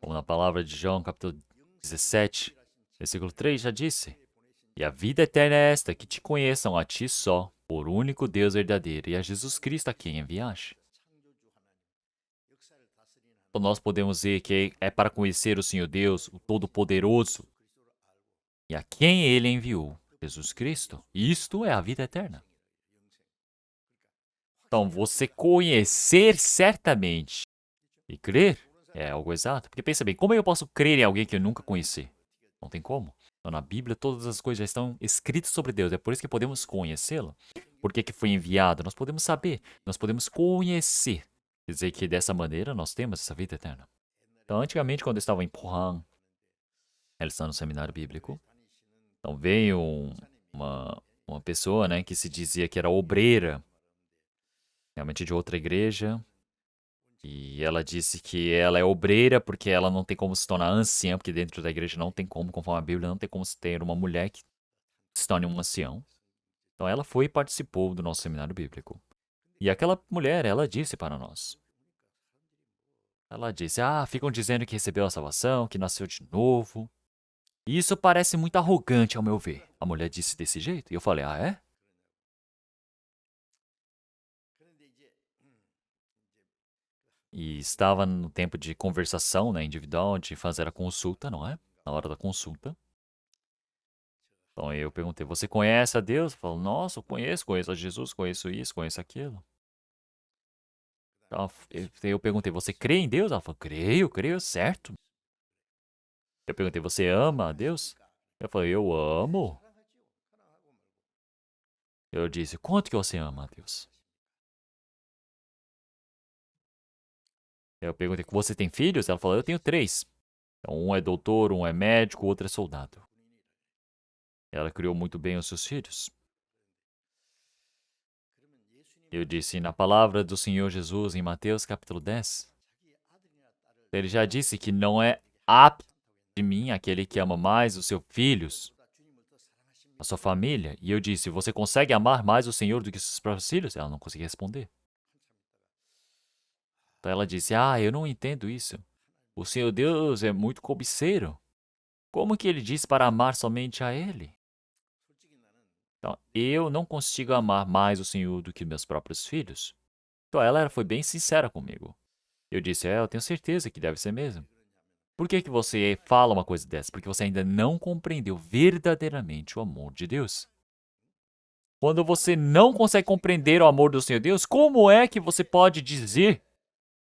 Como na palavra de João, capítulo 17, versículo 3, já disse: e a vida eterna é esta, que te conheçam a ti só, por único Deus verdadeiro, e a Jesus Cristo a quem enviaste. Então, nós podemos dizer que é para conhecer o Senhor Deus, o Todo-Poderoso, e a quem Ele enviou, Jesus Cristo. Isto é a vida eterna. Então, você conhecer certamente e crer é algo exato. Porque pensa bem, como eu posso crer em alguém que eu nunca conheci? Não tem como. Então, na Bíblia, todas as coisas já estão escritas sobre Deus. É por isso que podemos conhecê-lo. Por que foi enviado? Nós podemos saber. Nós podemos conhecer. Quer dizer que dessa maneira nós temos essa vida eterna. Então, antigamente, quando eu estava em Pohang, ela está no seminário bíblico. Então, veio uma pessoa, né, que se dizia que era obreira. realmente de outra igreja. E ela disse que ela é obreira porque ela não tem como se tornar anciã, porque dentro da igreja não tem como, conforme a Bíblia, não tem como se ter uma mulher que se torne um ancião. Então ela foi e participou do nosso seminário bíblico. E aquela mulher, ela disse para nós. Ela disse, ficam dizendo que recebeu a salvação, que nasceu de novo. E isso parece muito arrogante ao meu ver. A mulher disse desse jeito. E eu falei, é? E estava no tempo de conversação, né, individual, de fazer a consulta, não é? Na hora da consulta. Então eu perguntei, você conhece a Deus? Falou, nossa, eu conheço a Jesus, conheço isso, conheço aquilo. Então, eu perguntei, você crê em Deus? Ela falou, creio, certo. Eu perguntei, você ama a Deus? Eu falei, eu amo. Eu disse, quanto que você ama a Deus? Eu perguntei, você tem filhos? Ela falou, eu tenho 3. Então, um é doutor, um é médico, o outro é soldado. Ela criou muito bem os seus filhos. Eu disse, na palavra do Senhor Jesus, em Mateus capítulo 10, ele já disse que não é apto de mim aquele que ama mais os seus filhos, a sua família. E eu disse, você consegue amar mais o Senhor do que os seus próprios filhos? Ela não conseguia responder. Então ela disse, eu não entendo isso. O Senhor Deus é muito cobiceiro. Como que ele diz para amar somente a Ele? Então, eu não consigo amar mais o Senhor do que meus próprios filhos. Então ela foi bem sincera comigo. Eu disse, eu tenho certeza que deve ser mesmo. Por que você fala uma coisa dessa? Porque você ainda não compreendeu verdadeiramente o amor de Deus. Quando você não consegue compreender o amor do Senhor Deus, como é que você pode dizer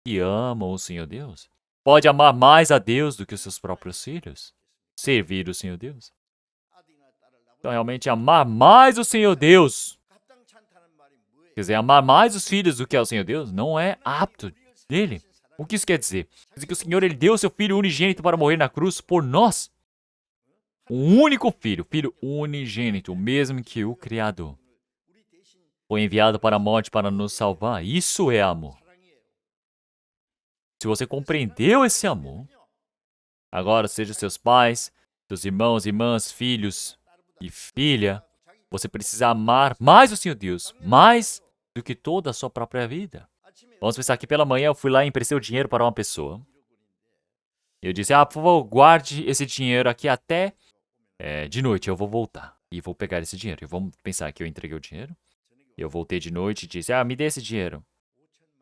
que ama o Senhor Deus? Pode amar mais a Deus do que os seus próprios filhos? Servir o Senhor Deus? Então, realmente, amar mais o Senhor Deus, quer dizer, amar mais os filhos do que o Senhor Deus, não é apto dele. O que isso quer dizer? Quer dizer que o Senhor ele deu seu Filho unigênito para morrer na cruz por nós. O único filho, filho unigênito, o mesmo que o Criador, foi enviado para a morte para nos salvar. Isso é amor. Se você compreendeu esse amor, agora seja seus pais, seus irmãos, irmãs, filhos e filha, você precisa amar mais o Senhor Deus, mais do que toda a sua própria vida. Vamos pensar que pela manhã eu fui lá e emprestei o dinheiro para uma pessoa. Eu disse, por favor, guarde esse dinheiro aqui até de noite, eu vou voltar e vou pegar esse dinheiro. E vamos pensar que eu entreguei o dinheiro. Eu voltei de noite e disse, me dê esse dinheiro.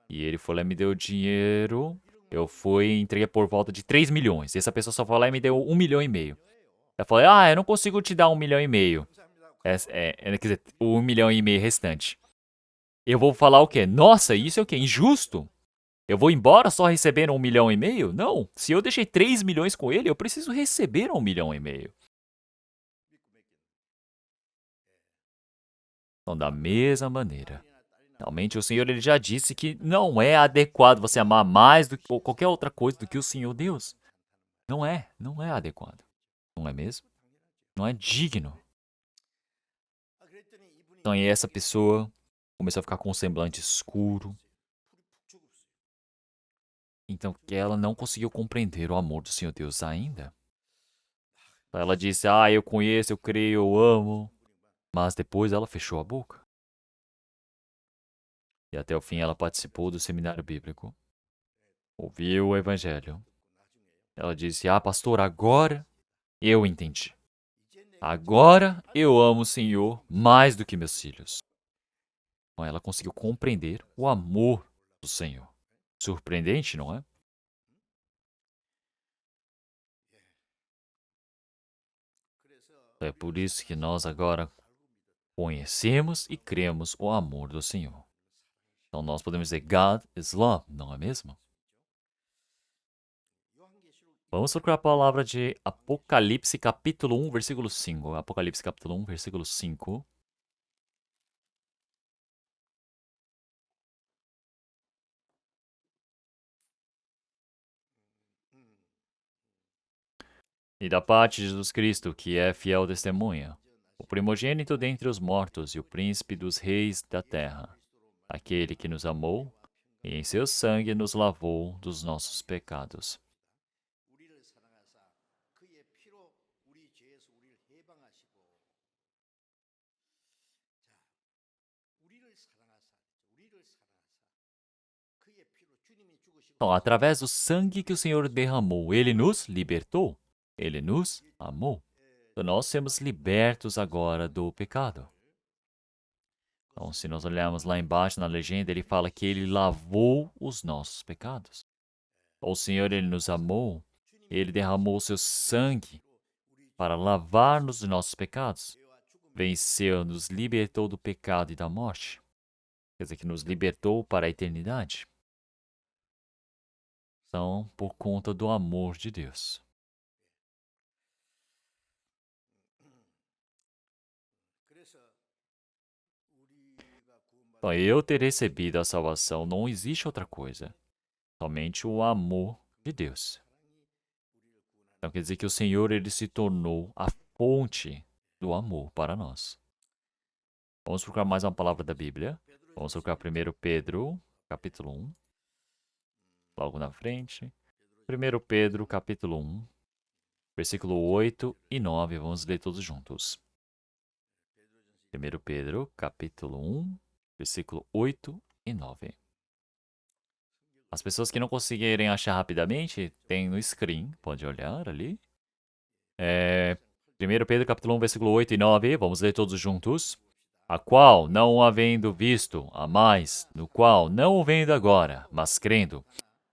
E ele foi lá e me deu o dinheiro. Eu fui e entreguei por volta de 3 milhões. E essa pessoa só foi lá e me deu 1,5 milhão. Eu falei, eu não consigo te dar 1,5 milhão. Quer dizer, o 1,5 milhão restante. Eu vou falar o quê? Nossa, isso é o quê? Injusto? Eu vou embora só recebendo 1,5 milhão? Não. Se eu deixei 3 milhões com ele, eu preciso receber 1,5 milhão. Então, da mesma maneira, realmente o Senhor ele já disse que não é adequado você amar mais do que qualquer outra coisa do que o Senhor Deus. Não é adequado. Não é mesmo? Não é digno. Então, e essa pessoa começou a ficar com um semblante escuro. Então, que ela não conseguiu compreender o amor do Senhor Deus ainda. Ela disse, eu conheço, eu creio, eu amo. Mas depois ela fechou a boca. E até o fim ela participou do seminário bíblico. Ouviu o evangelho. Ela disse, pastor, agora eu entendi. Agora eu amo o Senhor mais do que meus filhos. Então ela conseguiu compreender o amor do Senhor. Surpreendente, não é? É por isso que nós agora conhecemos e cremos o amor do Senhor. Então nós podemos dizer God is love, não é mesmo? Vamos procurar a palavra de Apocalipse capítulo 1, versículo 5. Apocalipse capítulo 1, versículo 5. E da parte de Jesus Cristo, que é fiel testemunha, o primogênito dentre os mortos e o príncipe dos reis da terra, aquele que nos amou e em seu sangue nos lavou dos nossos pecados. 우리를 사랑하사 그의 피로 우리 죄에서 우리를 해방하시고 우리를 사랑하사 그의 피로 주님이 죽으시고 Então, através do sangue que o Senhor derramou, Ele nos libertou, Ele nos amou. Então, nós somos libertos agora do pecado. Então, se nós olharmos lá embaixo na legenda, ele fala que Ele lavou os nossos pecados. Então, o Senhor, Ele nos amou, Ele derramou o seu sangue para lavar-nos dos nossos pecados. Venceu, nos libertou do pecado e da morte. Quer dizer, que nos libertou para a eternidade. Então, por conta do amor de Deus. Então, eu ter recebido a salvação, não existe outra coisa. Somente o amor de Deus. Então, quer dizer que o Senhor, Ele se tornou a fonte do amor para nós. Vamos procurar mais uma palavra da Bíblia. Vamos procurar 1 Pedro, capítulo 1. Logo na frente. 1 Pedro, capítulo 1, versículo 8 e 9. Vamos ler todos juntos. 1 Pedro, capítulo 1, versículo 8 e 9. As pessoas que não conseguirem achar rapidamente, tem no screen, pode olhar ali. 1 Pedro, capítulo 1, versículo 8 e 9. Vamos ler todos juntos. A qual, não havendo visto, amais, no qual, não vendo agora, mas crendo,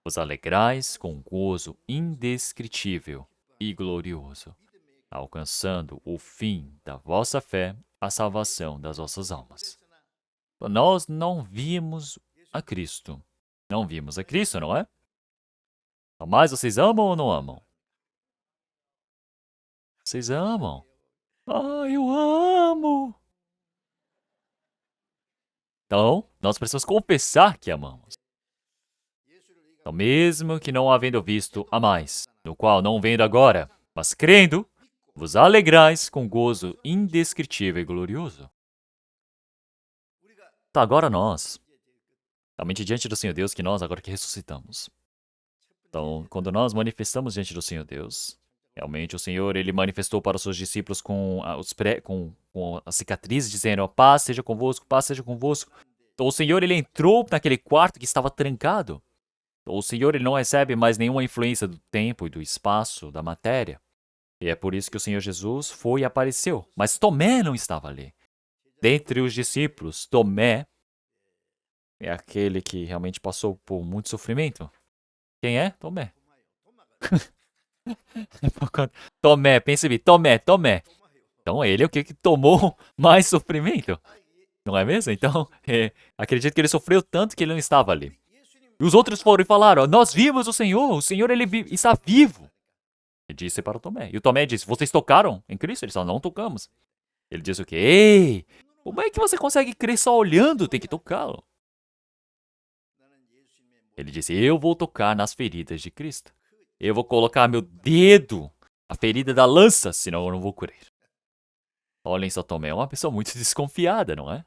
vos alegrais com gozo indescritível e glorioso, alcançando o fim da vossa fé, a salvação das vossas almas. Nós não vimos a Cristo. Não vimos a Cristo, não é? Mas vocês amam ou não amam? Vocês amam? Ah, eu amo! Então, nós precisamos confessar que amamos. Então, mesmo que não havendo visto, amais, no qual não vendo agora, mas crendo, vos alegrais com gozo indescritível e glorioso. Então, agora nós, realmente diante do Senhor Deus, que nós agora que ressuscitamos. Então, quando nós manifestamos diante do Senhor Deus, realmente o Senhor, Ele manifestou para os seus discípulos com as cicatrizes, dizendo, ó, paz seja convosco, paz seja convosco. Então, o Senhor, Ele entrou naquele quarto que estava trancado. Então, o Senhor, Ele não recebe mais nenhuma influência do tempo e do espaço, da matéria. E é por isso que o Senhor Jesus foi e apareceu. Mas Tomé não estava ali. Dentre os discípulos, Tomé é aquele que realmente passou por muito sofrimento. Quem é? Tomé. Tomé, pensa bem, Tomé. Então ele é o que tomou mais sofrimento. Não é mesmo? Então, acredito que ele sofreu tanto que ele não estava ali. E os outros foram e falaram, nós vimos o Senhor ele está vivo. Ele disse para o Tomé. E o Tomé disse, vocês tocaram em Cristo? Eles falaram, não tocamos. Ele disse o quê? Ei, como é que você consegue crer só olhando? Tem que tocá-lo. Ele disse, eu vou tocar nas feridas de Cristo. Eu vou colocar meu dedo na ferida da lança, senão eu não vou curar. Olhem só, Tomé é uma pessoa muito desconfiada, não é?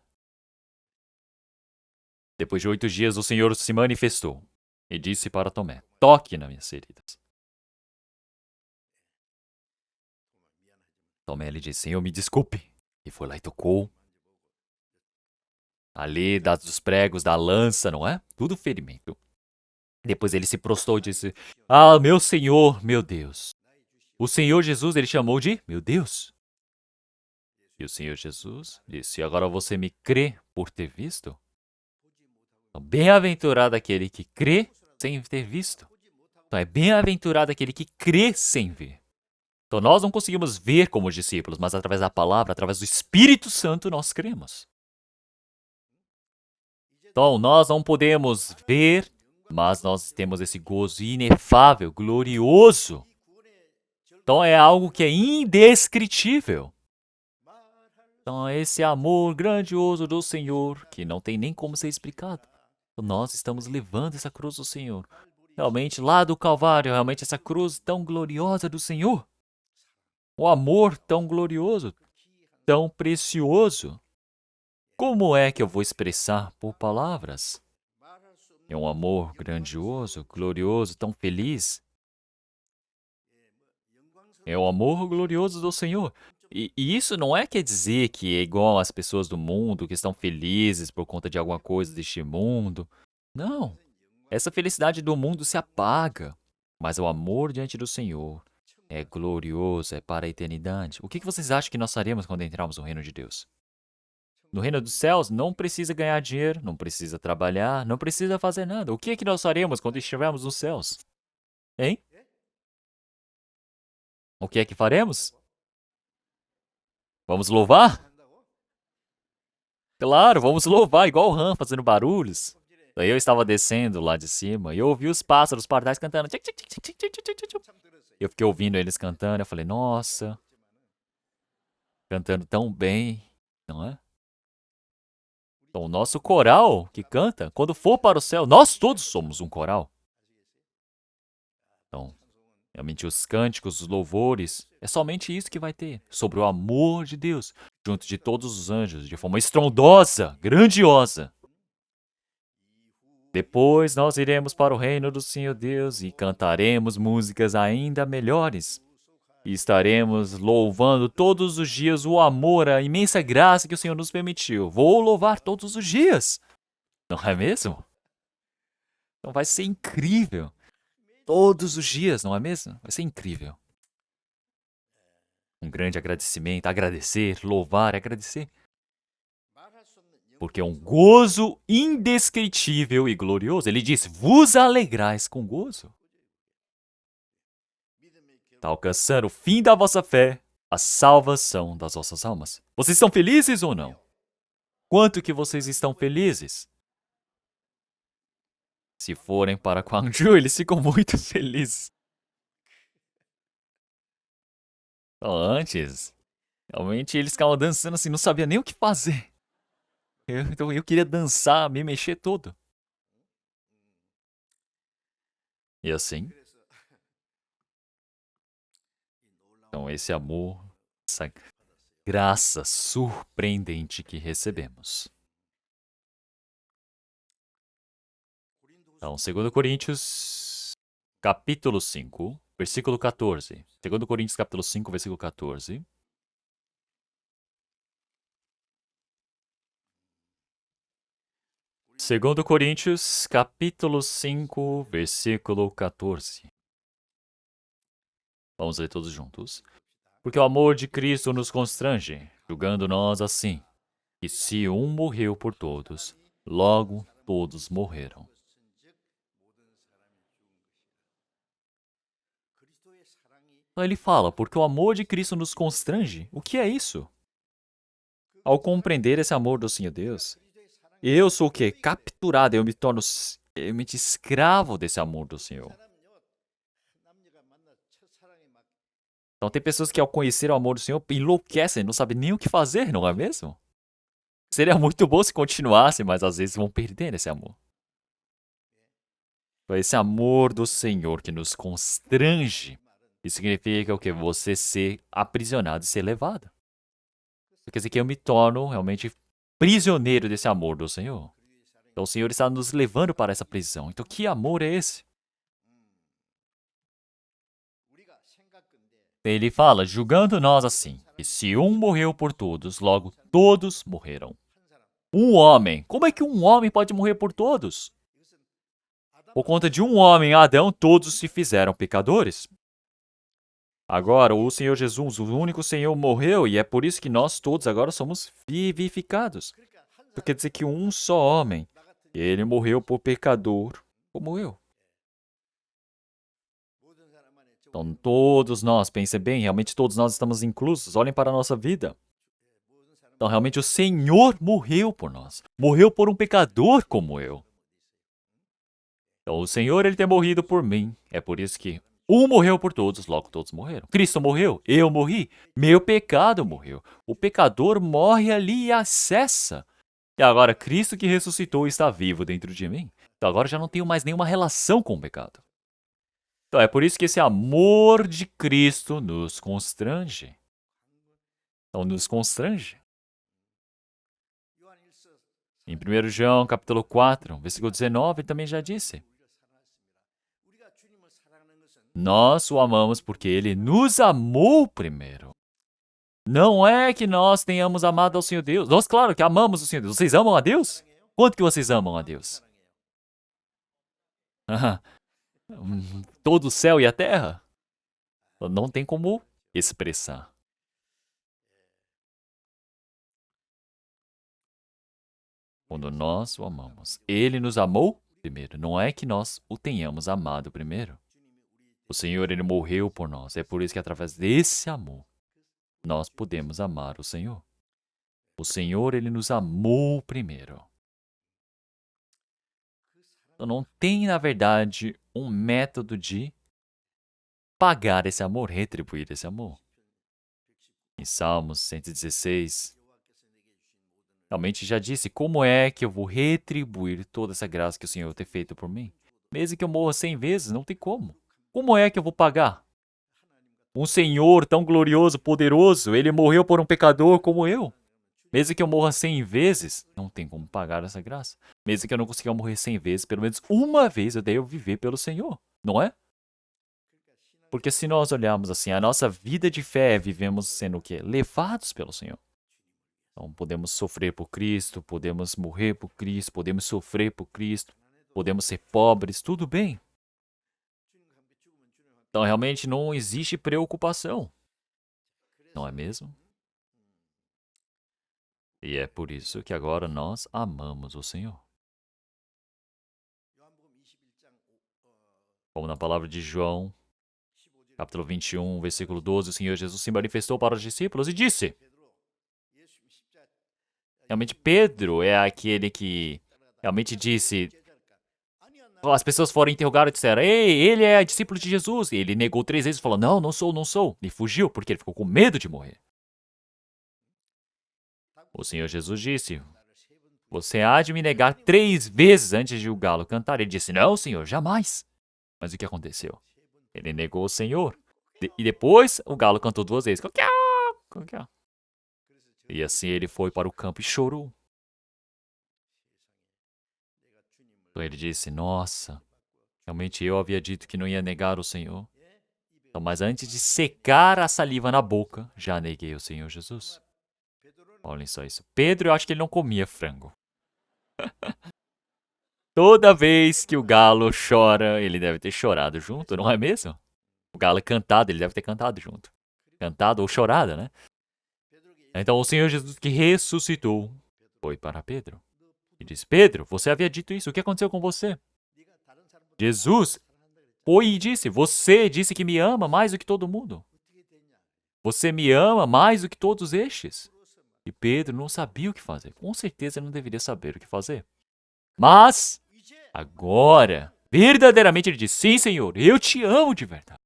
Depois de 8 dias, o Senhor se manifestou e disse para Tomé, toque nas minhas feridas. Tomé lhe disse, Senhor, me desculpe. E foi lá e tocou. Ali, dos pregos, da lança, não é? Tudo ferimento. Depois ele se prostrou e disse, ah, meu Senhor, meu Deus. O Senhor Jesus, ele chamou de meu Deus. E o Senhor Jesus disse, agora você me crê por ter visto? Então, bem-aventurado aquele que crê sem ter visto. Então, é bem-aventurado aquele que crê sem ver. Então, nós não conseguimos ver como os discípulos, mas através da palavra, através do Espírito Santo, nós cremos. Então, nós não podemos ver, mas nós temos esse gozo inefável, glorioso. Então, é algo que é indescritível. Então, esse amor grandioso do Senhor, que não tem nem como ser explicado. Então, nós estamos levando essa cruz do Senhor. Realmente, lá do Calvário, realmente essa cruz tão gloriosa do Senhor. O amor tão glorioso, tão precioso. Como é que eu vou expressar por palavras? 말할 수 없는 É um amor grandioso, glorioso, tão feliz. É o amor glorioso do Senhor. E isso não é quer dizer que é igual às pessoas do mundo que estão felizes por conta de alguma coisa deste mundo. Não. Essa felicidade do mundo se apaga. Mas o amor diante do Senhor é glorioso, é para a eternidade. O que vocês acham que nós faremos quando entrarmos no reino de Deus? No reino dos céus, não precisa ganhar dinheiro, não precisa trabalhar, não precisa fazer nada. O que é que nós faremos quando estivermos nos céus? Hein? O que é que faremos? Vamos louvar? 한다고? Claro, vamos louvar, igual o Han, fazendo barulhos. Daí eu estava descendo lá de cima e eu ouvi os pássaros pardais cantando. Tchic, tchic, tchic, tchic, tchic, tchic, tchic. 참 들었어요. Eu fiquei ouvindo eles cantando, eu falei, nossa, cantando tão bem, não é? Então, o nosso coral que canta, quando for para o céu, nós todos somos um coral. Então, realmente os cânticos, os louvores, é somente isso que vai ter, sobre o amor de Deus, junto de todos os anjos, de forma estrondosa, grandiosa. Depois nós iremos para o reino do Senhor Deus e cantaremos músicas ainda melhores. E estaremos louvando todos os dias o amor, a imensa graça que o Senhor nos permitiu. Vou louvar todos os dias. Não é mesmo? Então vai ser incrível. Todos os dias, não é mesmo? Vai ser incrível. Um grande agradecimento, agradecer, louvar, agradecer. 말할 수 없는 Porque é um gozo indescritível e glorioso. Ele diz: vos alegrais com gozo. 믿음의 결과 Está alcançando o fim da vossa fé, a salvação das vossas almas. Vocês estão felizes ou não? Quanto que vocês estão felizes? Se forem para Gwangju, eles ficam muito felizes. Então, antes, realmente eles ficavam dançando assim, não sabia nem o que fazer. Então eu queria dançar, me mexer todo. E assim, 그래서 이 놀라운 então esse amor, essa graça surpreendente que recebemos. 고린도후서 Então, 2 Coríntios, capítulo 5, versículo 14. 2 Coríntios, capítulo 5, versículo 14. Segundo Coríntios, capítulo 5, versículo 14. Vamos ler todos juntos. Porque o amor de Cristo nos constrange, julgando nós assim, que se um morreu por todos, logo todos morreram. 것은즉 모든 사람이 죽은 것이라. 그리스도의 사랑이 Então ele fala, porque o amor de Cristo nos constrange. O que é isso? Ao compreender esse amor do Senhor Deus, 그리스도의 사랑이 eu sou o quê? Capturado, eu me torno realmente escravo desse amor do Senhor. 사람은요 남녀가 만나 첫사랑에 막 Então tem pessoas que ao conhecer o amor do Senhor enlouquecem, não sabem nem o que fazer, não é mesmo? Seria muito bom se continuasse, mas às vezes vão perder esse amor. Então, esse amor do Senhor que nos constrange, isso significa o que? Você ser aprisionado e ser levado. Quer dizer que eu me torno realmente prisioneiro desse amor do Senhor. 그리스도의 사랑이 Então o Senhor está nos levando para essa prisão. Então que amor é esse? 우리가 생각건데 Ele fala, julgando nós assim, que se um morreu por todos, logo todos morreram. 한 사람 Um homem. Como é que um homem pode morrer por todos? 이것은 아담 Por conta de um homem, Adão, todos se fizeram pecadores. Agora, o Senhor Jesus, o único Senhor, morreu e é por isso que nós todos agora somos vivificados. 그러니까 한 Isso 사람 quer dizer que um só homem, 나 같은 ele morreu por pecador, como eu. 모든 사람 안에 저 Então, todos nós, pensem bem, realmente todos nós estamos inclusos. Olhem para a nossa vida. 모든 사람 Então, realmente o Senhor morreu por nós. Morreu por um pecador como eu. Então, o Senhor, ele tem morrido por mim. É por isso que um morreu por todos, logo todos morreram. Cristo morreu, eu morri, meu pecado morreu. O pecador morre ali e acessa. E agora Cristo que ressuscitou está vivo dentro de mim. Então agora já não tenho mais nenhuma relação com o pecado. Então é por isso que esse amor de Cristo nos constrange. Então nos constrange. 요한 1서 Em 1 João, capítulo 4, versículo 19, ele também já disse. Nós o amamos porque ele nos amou primeiro. Não é que nós tenhamos amado ao Senhor Deus. Nós, claro que amamos o Senhor Deus. Vocês amam a Deus? Quanto que vocês amam a Deus? Todo o céu e a terra? Não tem como expressar. Quando nós o amamos. Ele nos amou primeiro. Não é que nós o tenhamos amado primeiro. O Senhor, ele morreu por nós. É por isso que através desse amor, nós podemos amar o Senhor. O Senhor, ele nos amou primeiro. Então não tem, na verdade, um método de pagar esse amor, retribuir esse amor. Em Salmos 116, realmente já disse, como é que eu vou retribuir toda essa graça que o Senhor tem feito por mim? Mesmo que eu morra 100 vezes, não tem como. Como é que eu vou pagar? Um Senhor tão glorioso, poderoso, ele morreu por um pecador como eu. Mesmo que eu morra 100 vezes, não tem como pagar essa graça. Mesmo que eu não consiga morrer 100 vezes, pelo menos uma vez eu devo viver pelo Senhor, não é? Porque se nós olharmos assim, a nossa vida de fé, vivemos sendo o quê? Levados pelo Senhor. Então, podemos sofrer por Cristo, podemos morrer por Cristo, podemos sofrer por Cristo, podemos ser pobres, tudo bem. Então, realmente não existe preocupação, não é mesmo? E é por isso que agora nós amamos o Senhor. Como na palavra de João, capítulo 21, versículo 12, o Senhor Jesus se manifestou para os discípulos e disse... Realmente Pedro é aquele que realmente disse... As pessoas foram interrogar e disseram, ei, ele é discípulo de Jesus. E ele negou 3 vezes e falou, não, não sou, não sou. E fugiu porque ele ficou com medo de morrer. O Senhor Jesus disse, você há de me negar 3 vezes antes de o galo cantar. Ele disse, não, Senhor, jamais. Mas o que aconteceu? Ele negou o Senhor. E depois o galo cantou 2 vezes. E assim ele foi para o campo e chorou. Então ele disse, nossa, realmente eu havia dito que não ia negar o Senhor. Então, mas antes de secar a saliva na boca, já neguei o Senhor Jesus. Olhem só isso. Pedro, eu acho que ele não comia frango. Toda vez que o galo chora, ele deve ter chorado junto, não é mesmo? O galo é cantado, ele deve ter cantado junto. Cantado ou chorado, né? Então o Senhor Jesus que ressuscitou foi para Pedro. E disse, Pedro, você havia dito isso, o que aconteceu com você? Jesus foi e disse, você disse que me ama mais do que todo mundo. Você me ama mais do que todos estes. E Pedro não sabia o que fazer. Com certeza ele não deveria saber o que fazer. Mas, agora, verdadeiramente ele disse, sim, Senhor, eu te amo de verdade.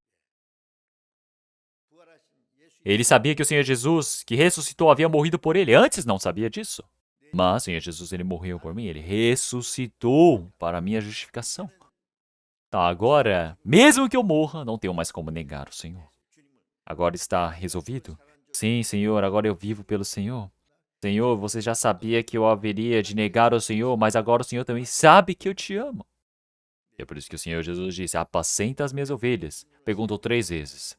Ele sabia que o Senhor Jesus, que ressuscitou, havia morrido por ele. Antes não sabia disso. Mas o Senhor Jesus, ele morreu por mim. Ele ressuscitou para a minha justificação. Então agora, mesmo que eu morra, não tenho mais como negar o Senhor. Agora está resolvido? Sim, Senhor, agora eu vivo pelo Senhor. Senhor, você já sabia que eu haveria de negar o Senhor, mas agora o Senhor também sabe que eu te amo. E é por isso que o Senhor Jesus disse, apacenta as minhas ovelhas. Perguntou 3 vezes.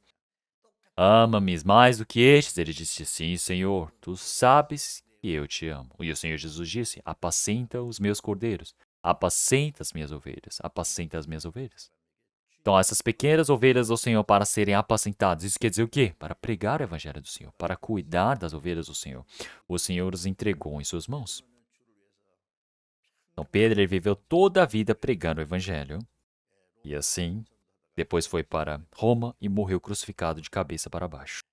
Ama-me mais do que estes? Ele disse, sim, Senhor, tu sabes que eu te amo. E o Senhor Jesus disse, apacenta os meus cordeiros. Apacenta as minhas ovelhas. Apacenta as minhas ovelhas. Então, essas pequenas ovelhas do Senhor para serem apacentadas, isso quer dizer o quê? Para pregar o evangelho do Senhor, para cuidar das ovelhas do Senhor. O Senhor os entregou em suas mãos. Então, Pedro ele viveu toda a vida pregando o evangelho. E assim, depois foi para Roma e morreu crucificado de cabeça para baixo.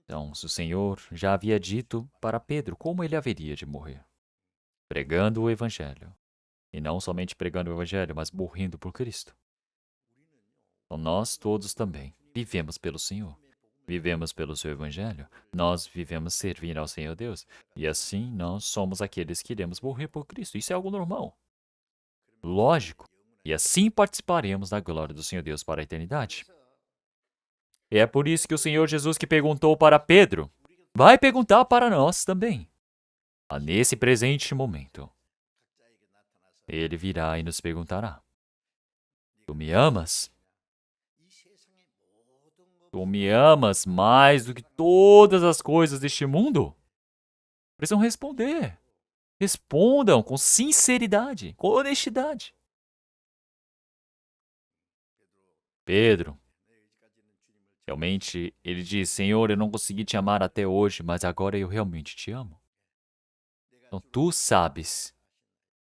Então, o Senhor já havia dito para Pedro como ele haveria de morrer. Pregando o evangelho. E não somente pregando o evangelho, mas morrendo por Cristo. Então nós todos também vivemos pelo Senhor. Vivemos pelo seu evangelho. Nós vivemos servindo ao Senhor Deus. E assim nós somos aqueles que iremos morrer por Cristo. Isso é algo normal. Lógico. E assim participaremos da glória do Senhor Deus para a eternidade. E é por isso que o Senhor Jesus que perguntou para Pedro, vai perguntar para nós também. Nesse presente momento, Ele virá e nos perguntará: Tu me amas? Tu me amas mais do que todas as coisas deste mundo? Precisam responder. Respondam com sinceridade, com honestidade. Pedro, realmente, ele diz: Senhor, eu não consegui te amar até hoje, mas agora eu realmente te amo. Então, tu sabes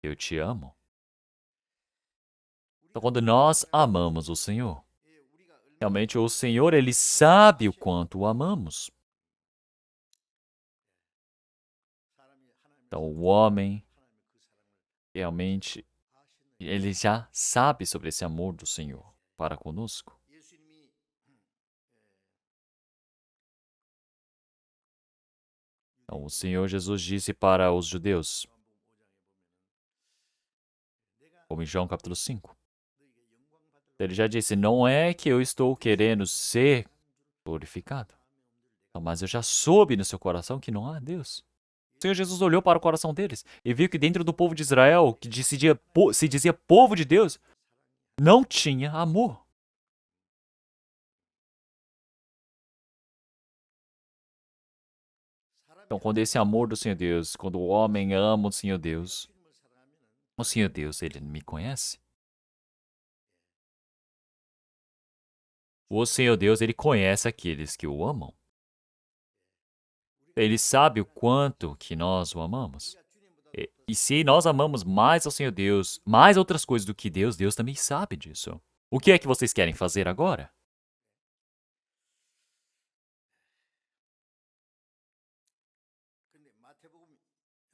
que eu te amo. Então, quando nós amamos o Senhor, realmente o Senhor, Ele sabe o quanto o amamos. Então, o homem, realmente, ele já sabe sobre esse amor do Senhor para conosco. Então, o Senhor Jesus disse para os judeus, como em João capítulo 5. Ele já disse: Não é que eu estou querendo ser glorificado, mas eu já soube no seu coração que não há Deus. O Senhor Jesus olhou para o coração deles e viu que dentro do povo de Israel, que se dizia povo de Deus, não tinha amor. Então, quando esse amor do Senhor Deus, quando o homem ama o Senhor Deus, ele me conhece. O Senhor Deus, ele conhece aqueles que o amam. Ele sabe o quanto que nós o amamos. E se nós amamos mais ao Senhor Deus, mais outras coisas do que Deus, Deus também sabe disso. O que é que vocês querem fazer agora?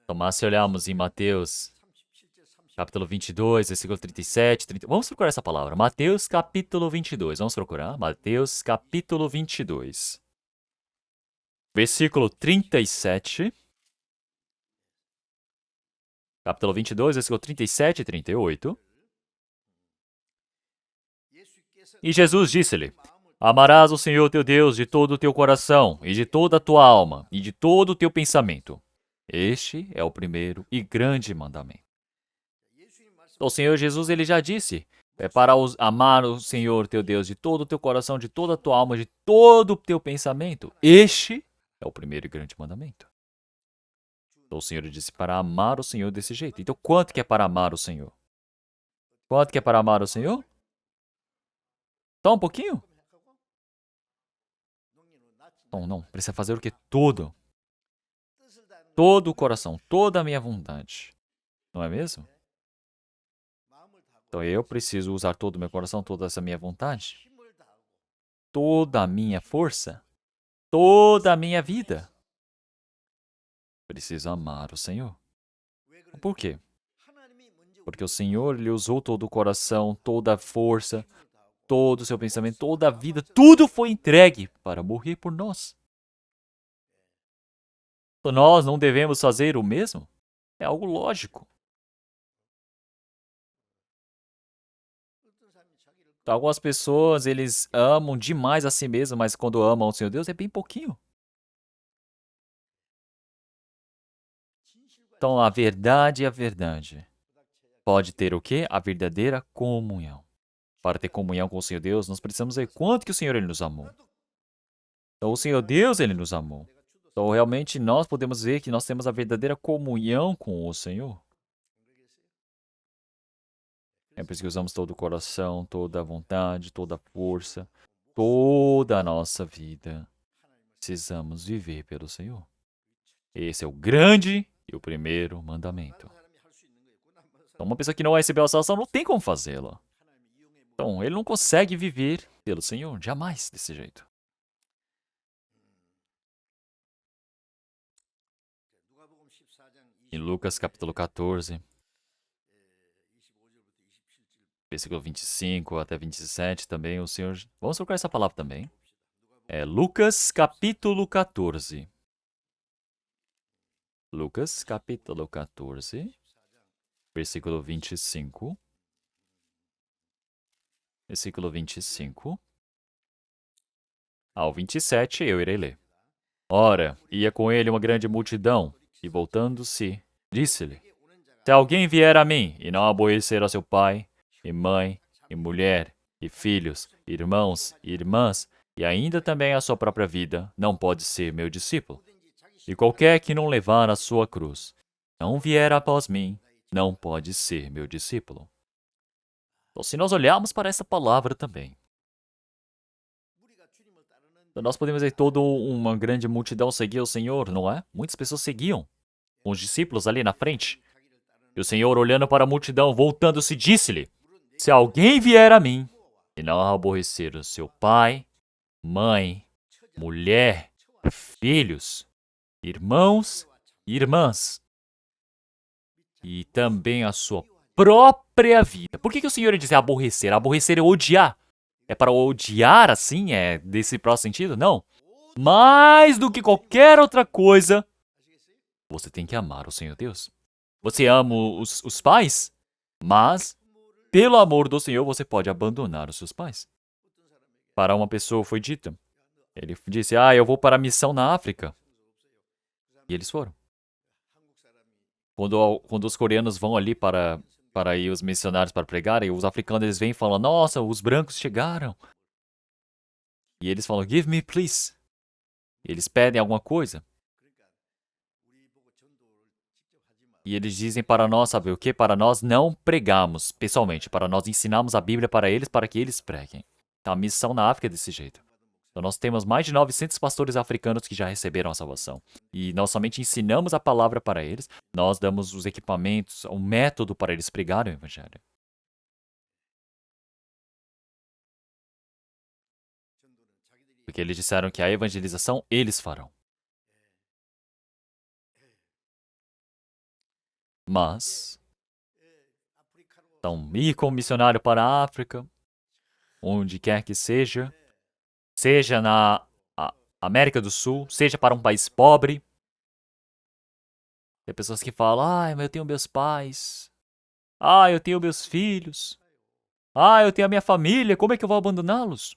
Então, mas se olharmos em Mateus capítulo 22, versículo 37, 30... Vamos procurar essa palavra. Mateus capítulo 22. Vamos procurar. Mateus capítulo 22. Versículo 37. Capítulo 22, versículo 37 e 38. E Jesus disse-lhe: Amarás o Senhor teu Deus de todo o teu coração, e de toda a tua alma, e de todo o teu pensamento. Este é o primeiro e grande mandamento. O Senhor Jesus, ele já disse, é para amar o Senhor teu Deus de todo o teu coração, de toda a tua alma, de todo o teu pensamento. Este é o primeiro e grande mandamento. Então o Senhor disse para amar o Senhor desse jeito. Então quanto que é para amar o Senhor? Quanto que é para amar o Senhor? Só um pouquinho? Não, precisa fazer o que? Tudo. Todo o coração, toda a minha vontade. Não é mesmo? Então eu preciso usar todo o meu coração, toda essa minha vontade, toda a minha força, toda a minha vida. Preciso amar o Senhor. Por quê? Porque o Senhor lhe usou todo o coração, toda a força, todo o seu pensamento, toda a vida, tudo foi entregue para morrer por nós. Então nós não devemos fazer o mesmo? É algo lógico. Então, algumas pessoas, eles amam demais a si mesmos, mas quando amam o Senhor Deus é bem pouquinho. Então a verdade pode ter o quê? A verdadeira comunhão. Para ter comunhão com o Senhor Deus, nós precisamos ver quanto que o Senhor ele nos amou. Então o Senhor Deus ele nos amou. Então realmente nós podemos ver que nós temos a verdadeira comunhão com o Senhor. É por isso que usamos todo o coração, toda a vontade, toda a força, toda a nossa vida. Precisamos viver pelo Senhor. Esse é o grande e o primeiro mandamento. Então, uma pessoa que não recebeu a salvação não tem como fazê-lo. Então, ele não consegue viver pelo Senhor, jamais desse jeito. Em Lucas capítulo 14, versículo 25 até 27 também, o Senhor... Vamos procurar essa palavra também. É Lucas capítulo 14. Lucas capítulo 14, versículo 25. Versículo 25 ao 27 eu irei ler. Ora, ia com ele uma grande multidão, E voltando-se, disse-lhe: Se alguém vier a mim e não aborrecer a seu pai, e mãe, e mulher, e filhos, irmãos, e irmãs, e ainda também a sua própria vida, não pode ser meu discípulo. E qualquer que não levar a sua cruz, não vier após mim, não pode ser meu discípulo. Então, se nós olharmos para essa palavra também, então nós podemos ver toda uma grande multidão seguir o Senhor, não é? Muitas pessoas seguiam os discípulos ali na frente. E o Senhor, olhando para a multidão, voltando-se, disse-lhe: Se alguém vier a mim e não aborrecer o seu pai, mãe, mulher, filhos, irmãos e irmãs, e também a sua própria vida. Por que o Senhor diz aborrecer? Aborrecer é odiar. É para odiar assim? É desse próximo sentido? Não. Mais do que qualquer outra coisa, você tem que amar o Senhor Deus. Você ama os pais, mas pelo amor do Senhor você pode abandonar os seus pais. Para uma pessoa foi dito. Ele disse: eu vou para a missão na África. E eles foram. Quando os coreanos vão ali para ir os missionários para pregar, e os africanos eles vêm e falam: Nossa, os brancos chegaram. E eles falam: Give me, please. E eles pedem alguma coisa. E eles dizem para nós, sabe o que? Para nós não pregamos pessoalmente, para nós ensinarmos a Bíblia para eles, para que eles preguem. Então, a missão na África é desse jeito. Então, nós temos mais de 900 pastores africanos que já receberam a salvação. E nós somente ensinamos a palavra para eles, nós damos os equipamentos, um método para eles pregarem o Evangelho. Porque eles disseram que a evangelização eles farão. Mas, então, ir como missionário para a África, onde quer que seja na América do Sul, seja para um país pobre. Tem pessoas que falam: mas eu tenho meus pais. Eu tenho meus filhos. Eu tenho a minha família, como é que eu vou abandoná-los?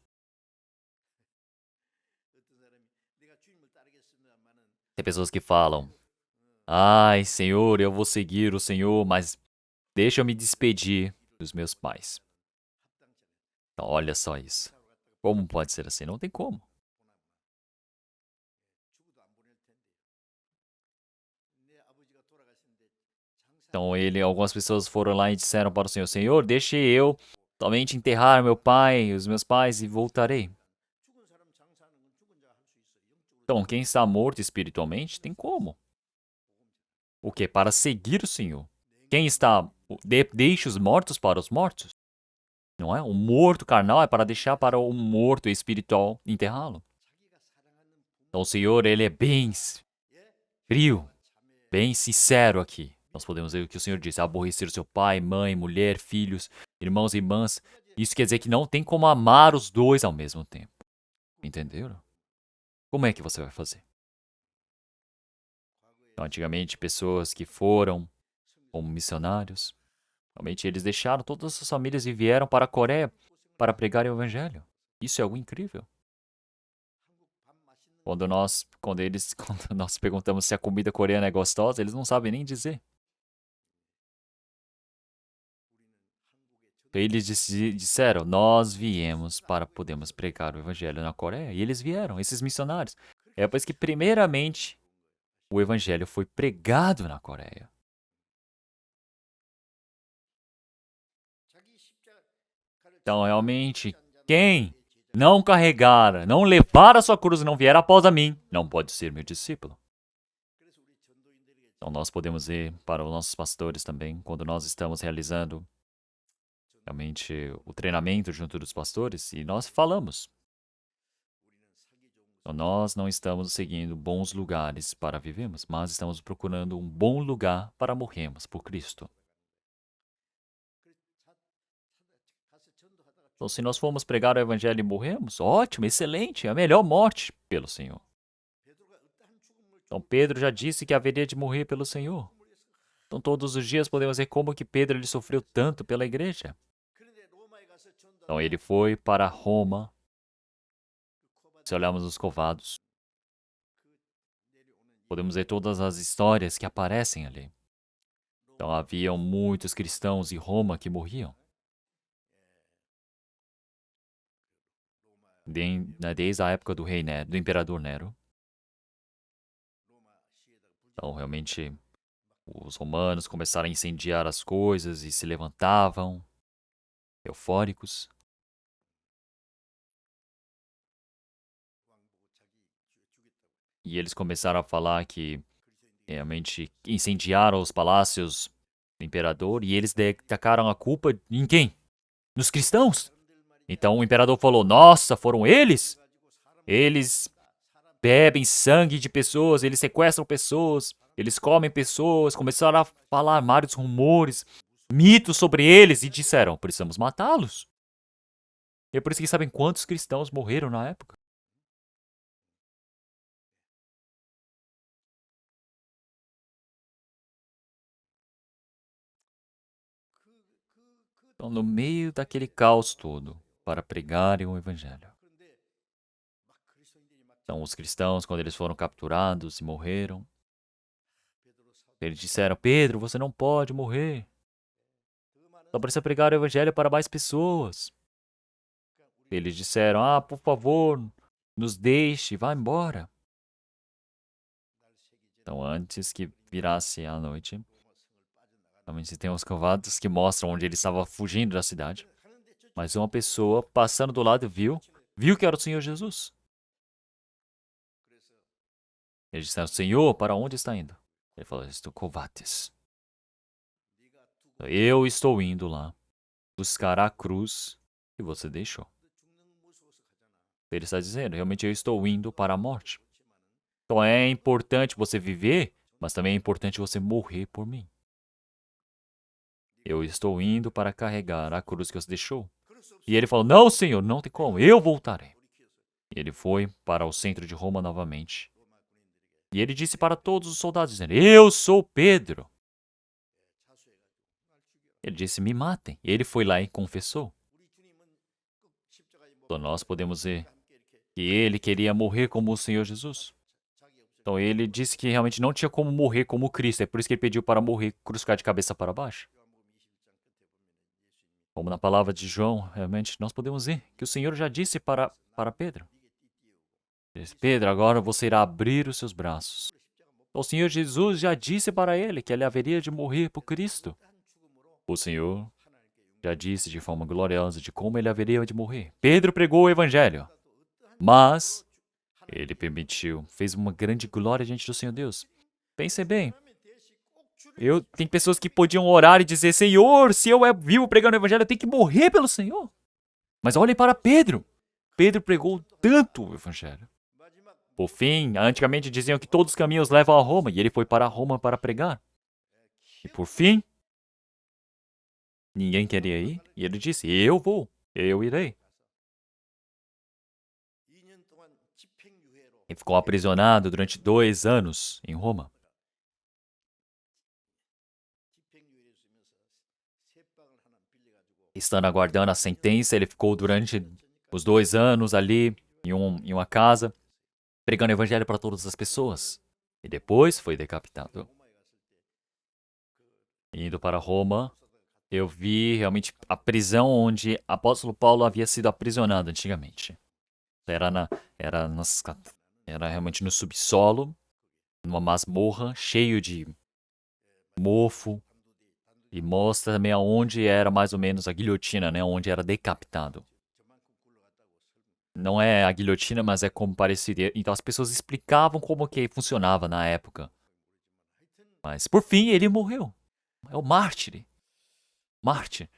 Tem pessoas que falam: Senhor, eu vou seguir o Senhor, mas deixa eu me despedir dos meus pais. Então, olha só isso. Como pode ser assim? Não tem como. Então, algumas pessoas foram lá e disseram para o Senhor: Senhor, deixe eu somente enterrar meu pai, os meus pais e voltarei. Então, quem está morto espiritualmente tem como? O que? Para seguir o Senhor. Quem está. Deixe os mortos para os mortos. Não é? O morto carnal é para deixar para o morto espiritual enterrá-lo. Então, o Senhor, ele é bem frio, bem sincero aqui. Nós podemos ver o que o Senhor diz: aborrecer o seu pai, mãe, mulher, filhos, irmãos e irmãs. Isso quer dizer que não tem como amar os dois ao mesmo tempo. Entenderam? Como é que você vai fazer? Então, antigamente, pessoas que foram como missionários, realmente eles deixaram todas as suas famílias e vieram para a Coreia para pregar o Evangelho. Isso é algo incrível. Quando nós perguntamos se a comida coreana é gostosa, eles não sabem nem dizer. Eles disseram: Nós viemos para podermos pregar o Evangelho na Coreia. E eles vieram, esses missionários. É pois que, primeiramente, o Evangelho foi pregado na Coreia. Então, realmente, quem não carregar, não levar a sua cruz e não vier após a mim, não pode ser meu discípulo. Então, nós podemos ir para os nossos pastores também, quando nós estamos realizando realmente o treinamento junto dos pastores, e nós falamos. Então, nós não estamos seguindo bons lugares para vivermos, mas estamos procurando um bom lugar para morrermos por Cristo. Então, se nós formos pregar o Evangelho e morrermos, ótimo, excelente, é a melhor morte pelo Senhor. Então, Pedro já disse que haveria de morrer pelo Senhor. Então, todos os dias podemos ver como que Pedro ele sofreu tanto pela igreja. Então, ele foi para Roma. Se olharmos os covados, Podemos ver todas as histórias que aparecem ali. Então haviam muitos cristãos em Roma que morriam. Desde a época do rei Nero, do imperador Nero. Então realmente os romanos começaram a incendiar as coisas e se levantavam, eufóricos. E eles começaram a falar que realmente incendiaram os palácios do imperador e eles tacaram a culpa em quem? Nos cristãos. Então o imperador falou: Nossa, foram eles? Eles bebem sangue de pessoas, eles sequestram pessoas, eles comem pessoas. Começaram a falar vários rumores, mitos sobre eles e disseram: Precisamos matá-los. E é por isso que sabem quantos cristãos morreram na época. Então, no meio daquele caos todo, para pregarem o evangelho. Então, os cristãos, quando eles foram capturados e morreram, eles disseram: Pedro, você não pode morrer. Só precisa pregar o evangelho para mais pessoas. Eles disseram: Ah, por favor, nos deixe, vá embora. Então, antes que virasse a noite, realmente tem os cavados que mostram onde ele estava fugindo da cidade. Mas uma pessoa passando do lado viu que era o Senhor Jesus. Eles disseram: Senhor, para onde está indo? Ele falou: Estou covardes. Eu estou indo lá buscar a cruz que você deixou. Ele está dizendo: realmente eu estou indo para a morte. Então é importante você viver, mas também é importante você morrer por mim. Eu estou indo para carregar a cruz que você deixou. E ele falou: Não, Senhor, não tem como, eu voltarei. E ele foi para o centro de Roma novamente. E ele disse para todos os soldados, dizendo: Eu sou Pedro. Ele disse: Me matem. E ele foi lá e confessou. Então nós podemos ver que ele queria morrer como o Senhor Jesus. Então ele disse que realmente não tinha como morrer como Cristo. É por isso que ele pediu para morrer crucificado de cabeça para baixo. Como na palavra de João, realmente nós podemos ver que o Senhor já disse para Pedro. Ele disse: Pedro, agora você irá abrir os seus braços. O Senhor Jesus já disse para ele que ele haveria de morrer por Cristo. O Senhor já disse de forma gloriosa de como ele haveria de morrer. Pedro pregou o evangelho, mas ele permitiu, fez uma grande glória diante do Senhor Deus. Pensem bem, tem pessoas que podiam orar e dizer: Senhor, se eu vivo pregando o evangelho, eu tenho que morrer pelo Senhor. Mas olhem para Pedro. Pedro pregou tanto o evangelho. Por fim, antigamente diziam que todos os caminhos levam a Roma, e ele foi para Roma para pregar. E por fim, ninguém queria ir, e ele disse: Eu vou, eu irei. E ficou aprisionado durante 2 anos em Roma. Estando aguardando a sentença, ele ficou durante os 2 anos ali em uma casa, pregando o evangelho para todas as pessoas. E depois foi decapitado. Indo para Roma, eu vi realmente a prisão onde apóstolo Paulo havia sido aprisionado antigamente. Era, nas, era realmente no subsolo, numa masmorra, cheio de mofo, e mostra também aonde era mais ou menos a guilhotina, né? Onde era decapitado. Não é a guilhotina, mas é como parecido. Então as pessoas explicavam como que funcionava na época. Mas por fim ele morreu. É o mártir. Mártir.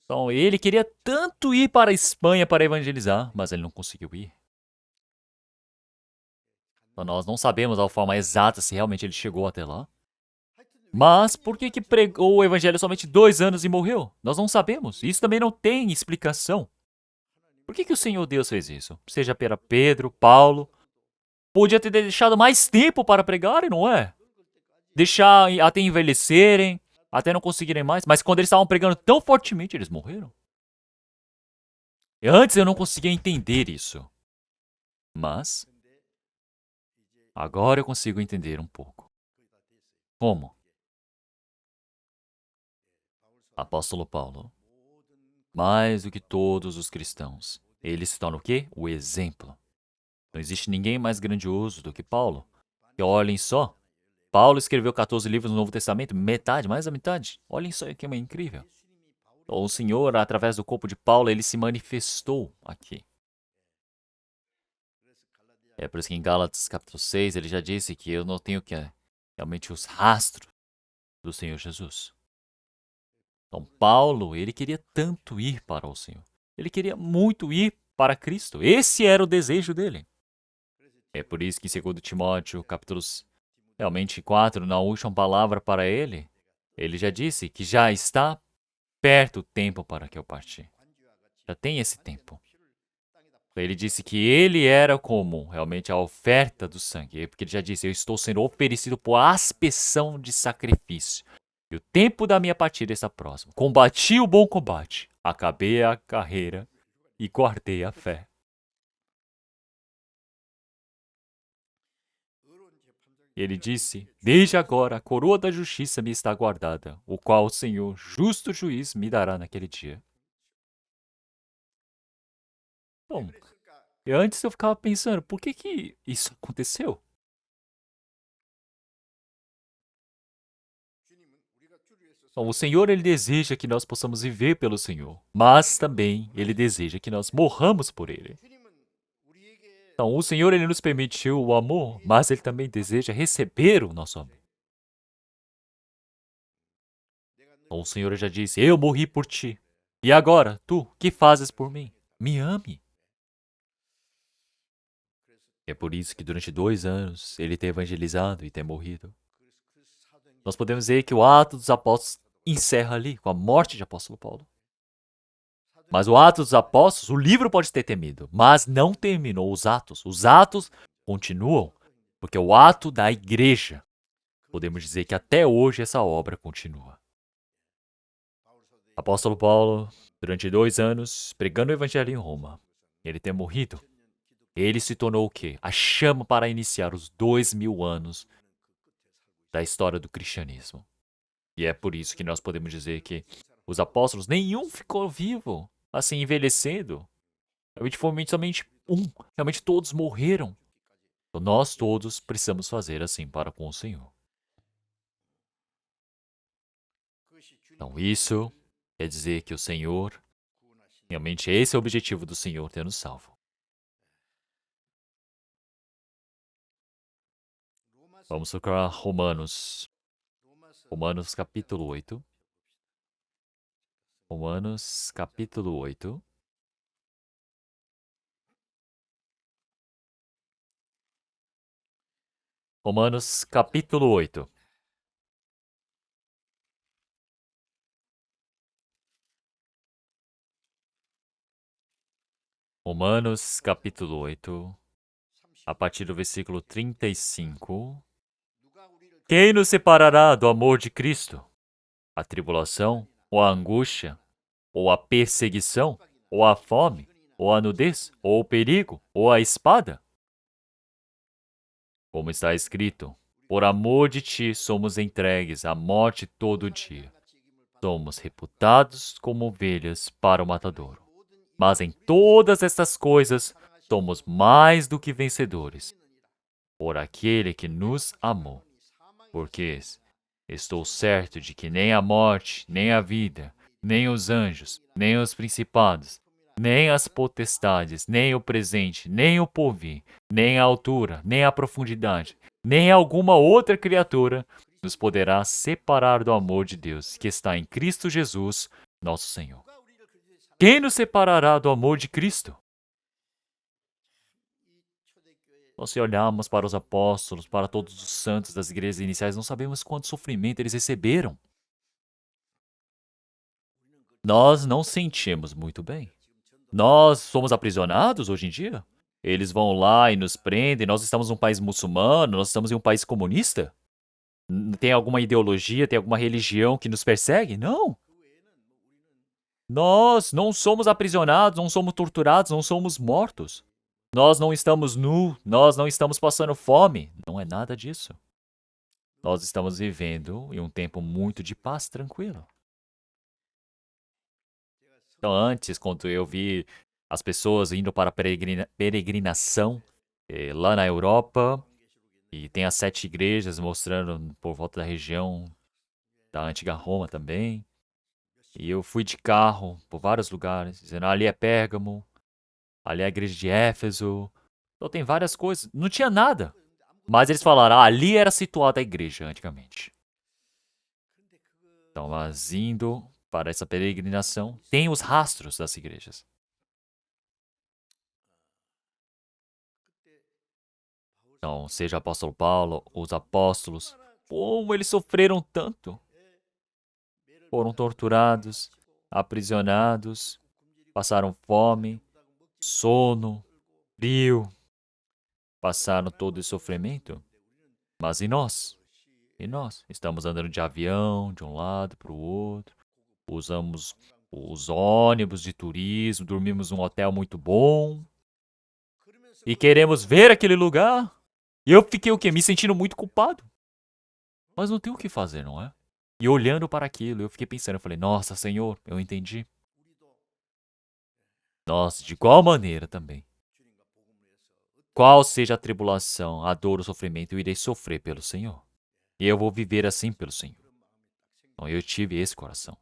Então ele queria tanto ir para a Espanha para evangelizar, mas ele não conseguiu ir. Então nós não sabemos a forma exata se realmente ele chegou até lá. Mas por que pregou o evangelho somente 2 anos e morreu? Nós não sabemos. Isso também não tem explicação. Por que o Senhor Deus fez isso? Seja para Pedro, Paulo. Podia ter deixado mais tempo para pregarem, não é? Deixar até envelhecerem, até não conseguirem mais. Mas quando eles estavam pregando tão fortemente, eles morreram. E antes eu não conseguia entender isso. Mas Agora eu consigo entender um pouco. Como? Apóstolo Paulo, mais do que todos os cristãos, ele se torna o quê? O exemplo. Não existe ninguém mais grandioso do que Paulo. E olhem só, Paulo escreveu 14 livros no Novo Testamento, metade, mais da metade. Olhem só que é incrível. O Senhor, através do corpo de Paulo, ele se manifestou aqui. É por isso que em Gálatas capítulo 6, ele já disse que eu não tenho que realmente os rastros do Senhor Jesus. Então, Paulo, ele queria tanto ir para o Senhor. Ele queria muito ir para Cristo. Esse era o desejo dele. É por isso que, segundo Timóteo, capítulos realmente 4, na última palavra para ele, ele já disse que já está perto o tempo para que eu partir. Já tem esse tempo. Ele disse que ele era como realmente a oferta do sangue, porque ele já disse, eu estou sendo oferecido por aspersão de sacrifício. E o tempo da minha partida está próximo. Combati o bom combate, acabei a carreira e guardei a fé. Ele disse, desde agora a coroa da justiça me está guardada, o qual o Senhor, justo juiz, me dará naquele dia. Bom, antes eu ficava pensando, por que isso aconteceu? Bom, o Senhor, ele deseja que nós possamos viver pelo Senhor, mas também ele deseja que nós morramos por ele. Então, o Senhor, ele nos permitiu o amor, mas ele também deseja receber o nosso amor. Então, o Senhor já disse, eu morri por ti. E agora, tu, que fazes por mim? Me ame. É por isso que durante 2 anos ele tem evangelizado e tem morrido. Nós podemos dizer que o ato dos apóstolos encerra ali, com a morte de apóstolo Paulo. Mas o Atos dos Apóstolos, o livro pode ter terminado, mas não terminou os Atos. Os Atos continuam, porque o ato da igreja, podemos dizer que até hoje essa obra continua. Apóstolo Paulo, durante 2 anos, pregando o evangelho em Roma, ele tem morrido. Ele se tornou o quê? A chama para iniciar os 2000 anos da história do cristianismo. E é por isso que nós podemos dizer que os apóstolos, nenhum ficou vivo, assim, envelhecendo. Realmente foi somente um. Realmente todos morreram. Então nós todos precisamos fazer assim para com o Senhor. Então isso quer dizer que o Senhor, realmente esse é o objetivo do Senhor ter nos salvo. Vamos procurar Romanos. Romanos capítulo 8. Romanos capítulo 8. Romanos capítulo 8. Romanos capítulo 8, a partir do versículo 35. Quem nos separará do amor de Cristo? A tribulação, ou a angústia, ou a perseguição, ou a fome, ou a nudez, ou o perigo, ou a espada? Como está escrito, por amor de ti somos entregues à morte todo dia. Somos reputados como ovelhas para o matadouro. Mas em todas estas coisas somos mais do que vencedores, por aquele que nos amou. Porque estou certo de que nem a morte, nem a vida, nem os anjos, nem os principados, nem as potestades, nem o presente, nem o porvir, nem a altura, nem a profundidade, nem alguma outra criatura nos poderá separar do amor de Deus que está em Cristo Jesus, nosso Senhor. Quem nos separará do amor de Cristo? Nós, se olharmos para os apóstolos, para todos os santos das igrejas iniciais, não sabemos quanto sofrimento eles receberam. Nós não sentimos muito bem. Nós somos aprisionados hoje em dia? Eles vão lá e nos prendem, nós estamos num país muçulmano, nós estamos em um país comunista? Tem alguma ideologia, tem alguma religião que nos persegue? Não. Nós não somos aprisionados, não somos torturados, não somos mortos. Nós não estamos nu, nós não estamos passando fome. Não é nada disso. Nós estamos vivendo em um tempo muito de paz, tranquilo. Então, antes, quando eu vi as pessoas indo para a peregrinação lá na Europa, e tem as 7 igrejas mostrando por volta da região da antiga Roma também. E eu fui de carro por vários lugares, dizendo, ali é Pérgamo, ali é a igreja de Éfeso. Então tem várias coisas. Não tinha nada. Mas eles falaram, ali era situada a igreja antigamente. Então, mas indo para essa peregrinação, tem os rastros das igrejas. Então, seja o apóstolo Paulo, os apóstolos, como eles sofreram tanto. Foram torturados, aprisionados, passaram fome, sono, frio, passaram todo esse sofrimento. Mas e nós? E nós? Estamos andando de avião de um lado para o outro, usamos os ônibus de turismo, dormimos num hotel muito bom e queremos ver aquele lugar. E eu fiquei o quê? Me sentindo muito culpado. Mas não tem o que fazer, não é? E olhando para aquilo, eu fiquei pensando, eu falei, nossa, Senhor, eu entendi. Nós, de igual maneira também. Qual seja a tribulação, a dor, o sofrimento, eu irei sofrer pelo Senhor. E eu vou viver assim pelo Senhor. Então eu tive esse coração.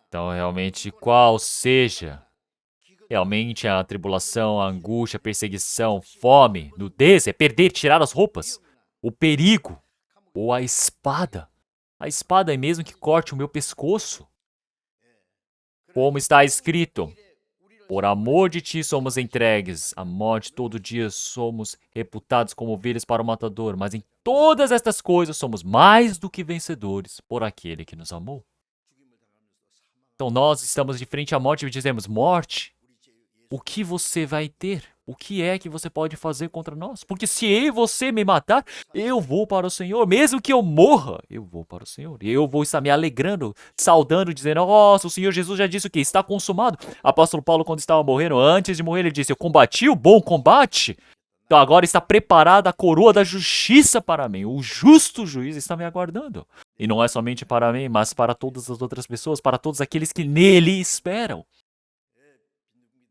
Então realmente, qual seja realmente a tribulação, a angústia, a perseguição, fome, nudez, é perder, tirar as roupas, o perigo, ou a espada. A espada é mesmo que corte o meu pescoço. Como está escrito, por amor de ti somos entregues à morte todo dia, somos reputados como ovelhas para o matador, mas em todas estas coisas somos mais do que vencedores por aquele que nos amou. Então nós estamos de frente à morte e dizemos, morte, o que você vai ter? O que é que você pode fazer contra nós? Porque se eu e você me matar, eu vou para o Senhor. Mesmo que eu morra, eu vou para o Senhor. E eu vou estar me alegrando, saudando, dizendo, nossa, o Senhor Jesus já disse o quê? Está consumado. Apóstolo Paulo, quando estava morrendo, antes de morrer, ele disse, eu combati o bom combate. Então agora está preparada a coroa da justiça para mim. O justo juiz está me aguardando. E não é somente para mim, mas para todas as outras pessoas, para todos aqueles que nele esperam.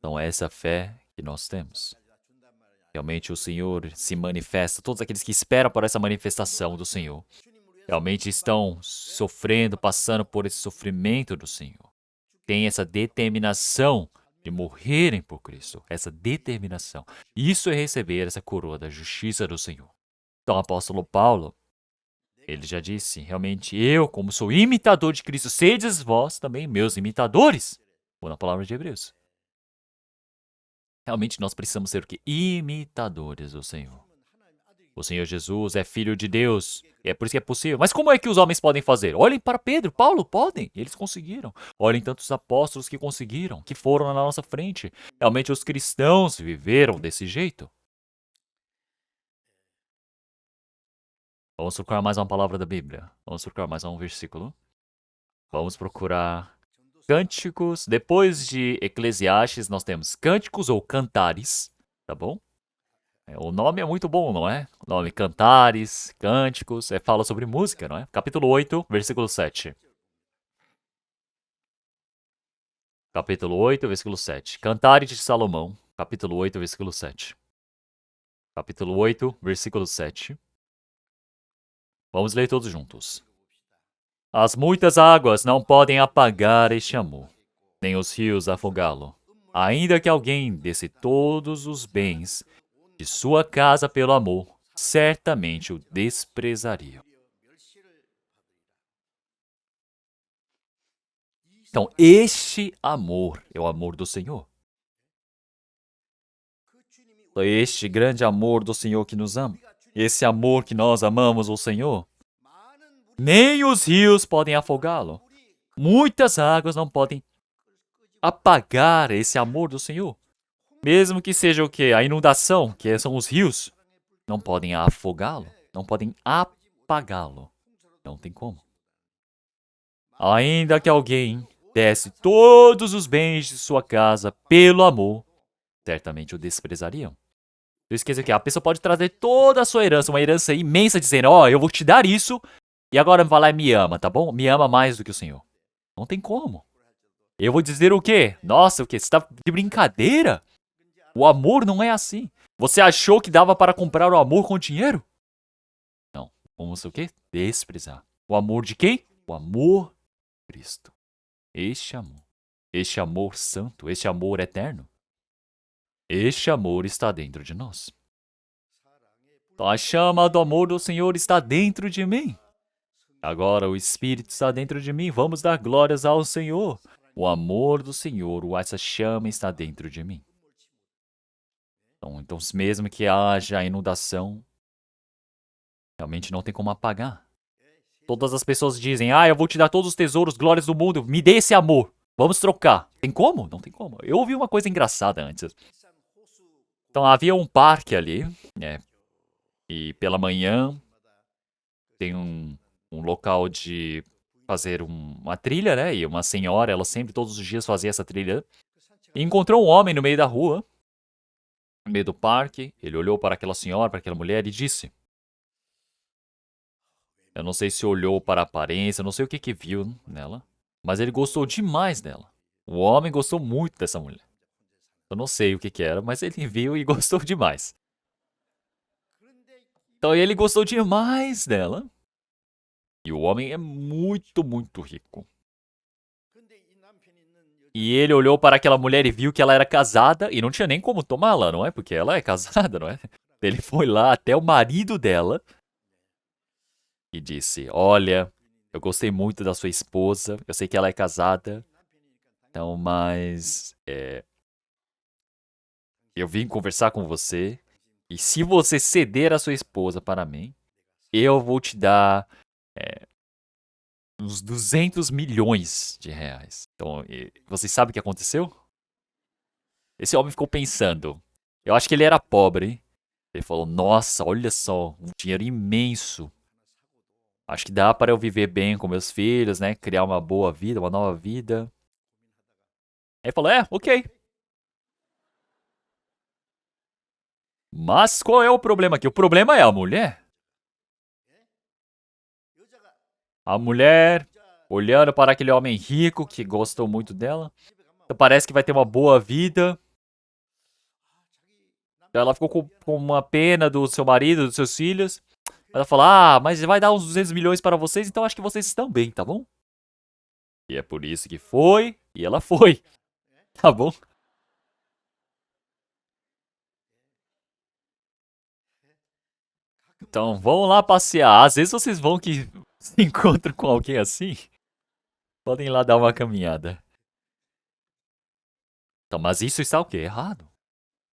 Então, essa fé que nós temos. Realmente o Senhor se manifesta, todos aqueles que esperam por essa manifestação do Senhor, realmente estão sofrendo, passando por esse sofrimento do Senhor. Tem essa determinação de morrerem por Cristo, essa determinação. Isso é receber essa coroa da justiça do Senhor. Então, o apóstolo Paulo, ele já disse, realmente eu, como sou imitador de Cristo, sedes vós também meus imitadores. Ou na palavra de Hebreus. Realmente nós precisamos ser o quê? Imitadores do Senhor. O Senhor Jesus é Filho de Deus. E é por isso que é possível. Mas como é que os homens podem fazer? Olhem para Pedro, Paulo, podem. Eles conseguiram. Olhem tantos apóstolos que conseguiram, que foram na nossa frente. Realmente os cristãos viveram desse jeito. Vamos procurar mais uma palavra da Bíblia. Vamos procurar mais um versículo. Vamos procurar Cânticos. Depois de Eclesiastes, nós temos Cânticos ou Cantares, tá bom? O nome é muito bom, não é? O nome Cantares, Cânticos, fala sobre música, não é? Capítulo 8, versículo 7. Capítulo 8, versículo 7. Cantares de Salomão, capítulo 8, versículo 7. Capítulo 8, versículo 7. Vamos ler todos juntos. As muitas águas não podem apagar este amor, nem os rios afogá-lo. Ainda que alguém desse todos os bens de sua casa pelo amor, certamente o desprezaria. Então, este amor é o amor do Senhor. Este grande amor do Senhor que nos ama, esse amor que nós amamos o Senhor, nem os rios podem afogá-lo. Muitas águas não podem apagar esse amor do Senhor. Mesmo que seja o quê? A inundação, que são os rios, não podem afogá-lo, não podem apagá-lo. Não tem como. Ainda que alguém desse todos os bens de sua casa pelo amor, certamente o desprezariam. Eu esqueci que a pessoa pode trazer toda a sua herança, uma herança imensa, dizendo: ó, eu vou te dar isso, e agora vai lá e me ama, tá bom? Me ama mais do que o Senhor. Não tem como. Eu vou dizer o quê? Nossa, o quê? Você tá de brincadeira? O amor não é assim. Você achou que dava para comprar o amor com dinheiro? Não. Vamos o quê? Desprezar. O amor de quem? O amor de Cristo. Este amor. Este amor santo. Este amor eterno. Este amor está dentro de nós. A chama do amor do Senhor está dentro de mim. Agora o Espírito está dentro de mim. Vamos dar glórias ao Senhor. O amor do Senhor, essa chama está dentro de mim. Então, mesmo que haja inundação, realmente não tem como apagar. Todas as pessoas dizem: eu vou te dar todos os tesouros, glórias do mundo, me dê esse amor. Vamos trocar. Tem como? Não tem como. Eu ouvi uma coisa engraçada antes. Então, havia um parque ali, né? E pela manhã tem um local de fazer uma trilha, né? E uma senhora, ela sempre, todos os dias, fazia essa trilha. E encontrou um homem no meio da rua, no meio do parque. Ele olhou para aquela senhora, para aquela mulher e disse... Eu não sei se olhou para a aparência, eu não sei o que viu nela, mas ele gostou demais dela. O homem gostou muito dessa mulher. Eu não sei o que era, mas ele viu e gostou demais. Então ele gostou demais dela. E o homem é muito, muito rico. E ele olhou para aquela mulher e viu que ela era casada e não tinha nem como tomá-la, não é? Porque ela é casada, não é? Ele foi lá até o marido dela e disse: olha, eu gostei muito da sua esposa, eu sei que ela é casada, então, mas eu vim conversar com você, e se você ceder a sua esposa para mim, eu vou te dar uns 200 milhões de reais. Então, você sabe o que aconteceu? Esse homem ficou pensando. Eu acho que ele era pobre. Ele falou: nossa, olha só, um dinheiro imenso. Acho que dá para eu viver bem com meus filhos, né? Criar uma boa vida, uma nova vida. Aí ele falou: ok. Mas qual é o problema aqui? O problema é a mulher. A mulher olhando para aquele homem rico que gostou muito dela. Então parece que vai ter uma boa vida. Ela ficou com uma pena do seu marido, dos seus filhos. Ela falou: mas vai dar uns 200 milhões para vocês, então acho que vocês estão bem, tá bom? E é por isso que foi, e ela foi. Tá bom? Então, vão lá passear. Às vezes vocês vão que se encontram com alguém assim. Podem ir lá dar uma caminhada. Então, mas isso está o quê? Errado.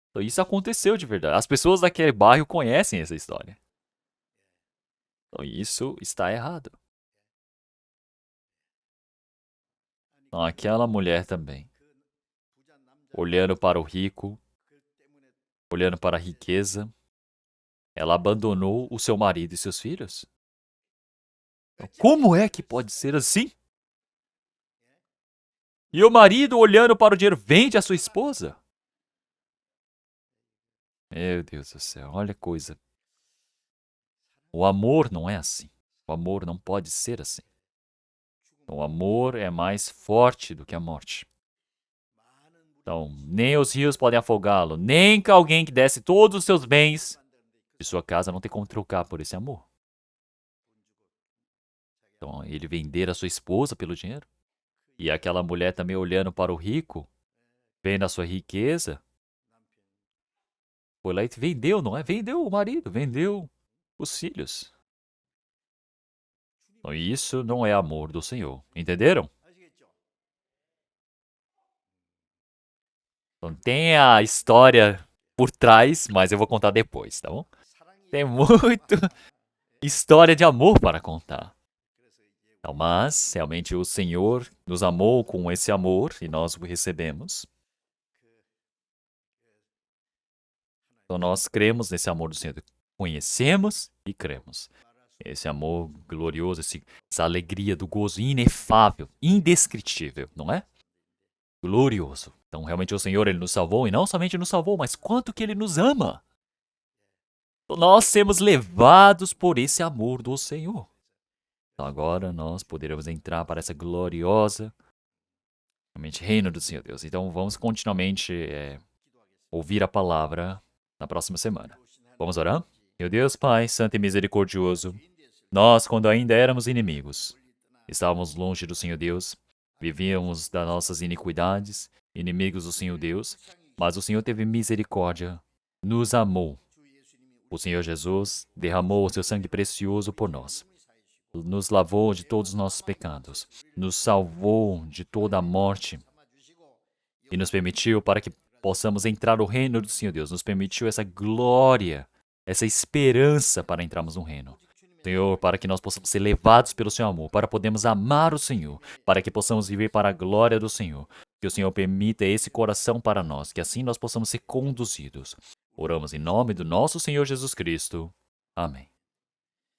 Então, isso aconteceu de verdade. As pessoas daquele bairro conhecem essa história. Então, isso está errado. Então, aquela mulher também, olhando para o rico, olhando para a riqueza, ela abandonou o seu marido e seus filhos. Então, como é que pode ser assim? E o marido, olhando para o dinheiro, vende a sua esposa? Meu Deus do céu, olha a coisa. O amor não é assim. O amor não pode ser assim. O amor é mais forte do que a morte. Então, nem os rios podem afogá-lo, nem que alguém que desse todos os seus bens de sua casa não tem como trocar por esse amor. Então, ele vender a sua esposa pelo dinheiro. E aquela mulher também olhando para o rico, vendo a sua riqueza, foi lá e vendeu, não é? Vendeu o marido, vendeu os filhos. Então, isso não é amor do Senhor. Entenderam? Então, tem a história por trás, mas eu vou contar depois, tá bom? Tem muito história de amor para contar. Então, mas, realmente, o Senhor nos amou com esse amor e nós o recebemos. Então, nós cremos nesse amor do Senhor. Conhecemos e cremos. Esse amor glorioso, essa alegria do gozo inefável, indescritível, não é? Glorioso. Então, realmente, o Senhor, Ele nos salvou, e não somente nos salvou, mas quanto que Ele nos ama. Nós sermos levados por esse amor do Senhor. Então, agora nós poderemos entrar para essa gloriosa, realmente, reino do Senhor Deus. Então, vamos continuamente ouvir a palavra na próxima semana. Vamos orar? Meu Deus, Pai, Santo e Misericordioso, nós, quando ainda éramos inimigos, estávamos longe do Senhor Deus, vivíamos das nossas iniquidades, inimigos do Senhor Deus, mas o Senhor teve misericórdia, nos amou. O Senhor Jesus derramou o seu sangue precioso por nós, nos lavou de todos os nossos pecados, nos salvou de toda a morte e nos permitiu para que possamos entrar no reino do Senhor Deus, nos permitiu essa glória, essa esperança para entrarmos no reino. Senhor, para que nós possamos ser levados pelo seu amor, para podermos amar o Senhor, para que possamos viver para a glória do Senhor. Que o Senhor permita esse coração para nós, que assim nós possamos ser conduzidos. Oramos em nome do nosso Senhor Jesus Cristo. Amém.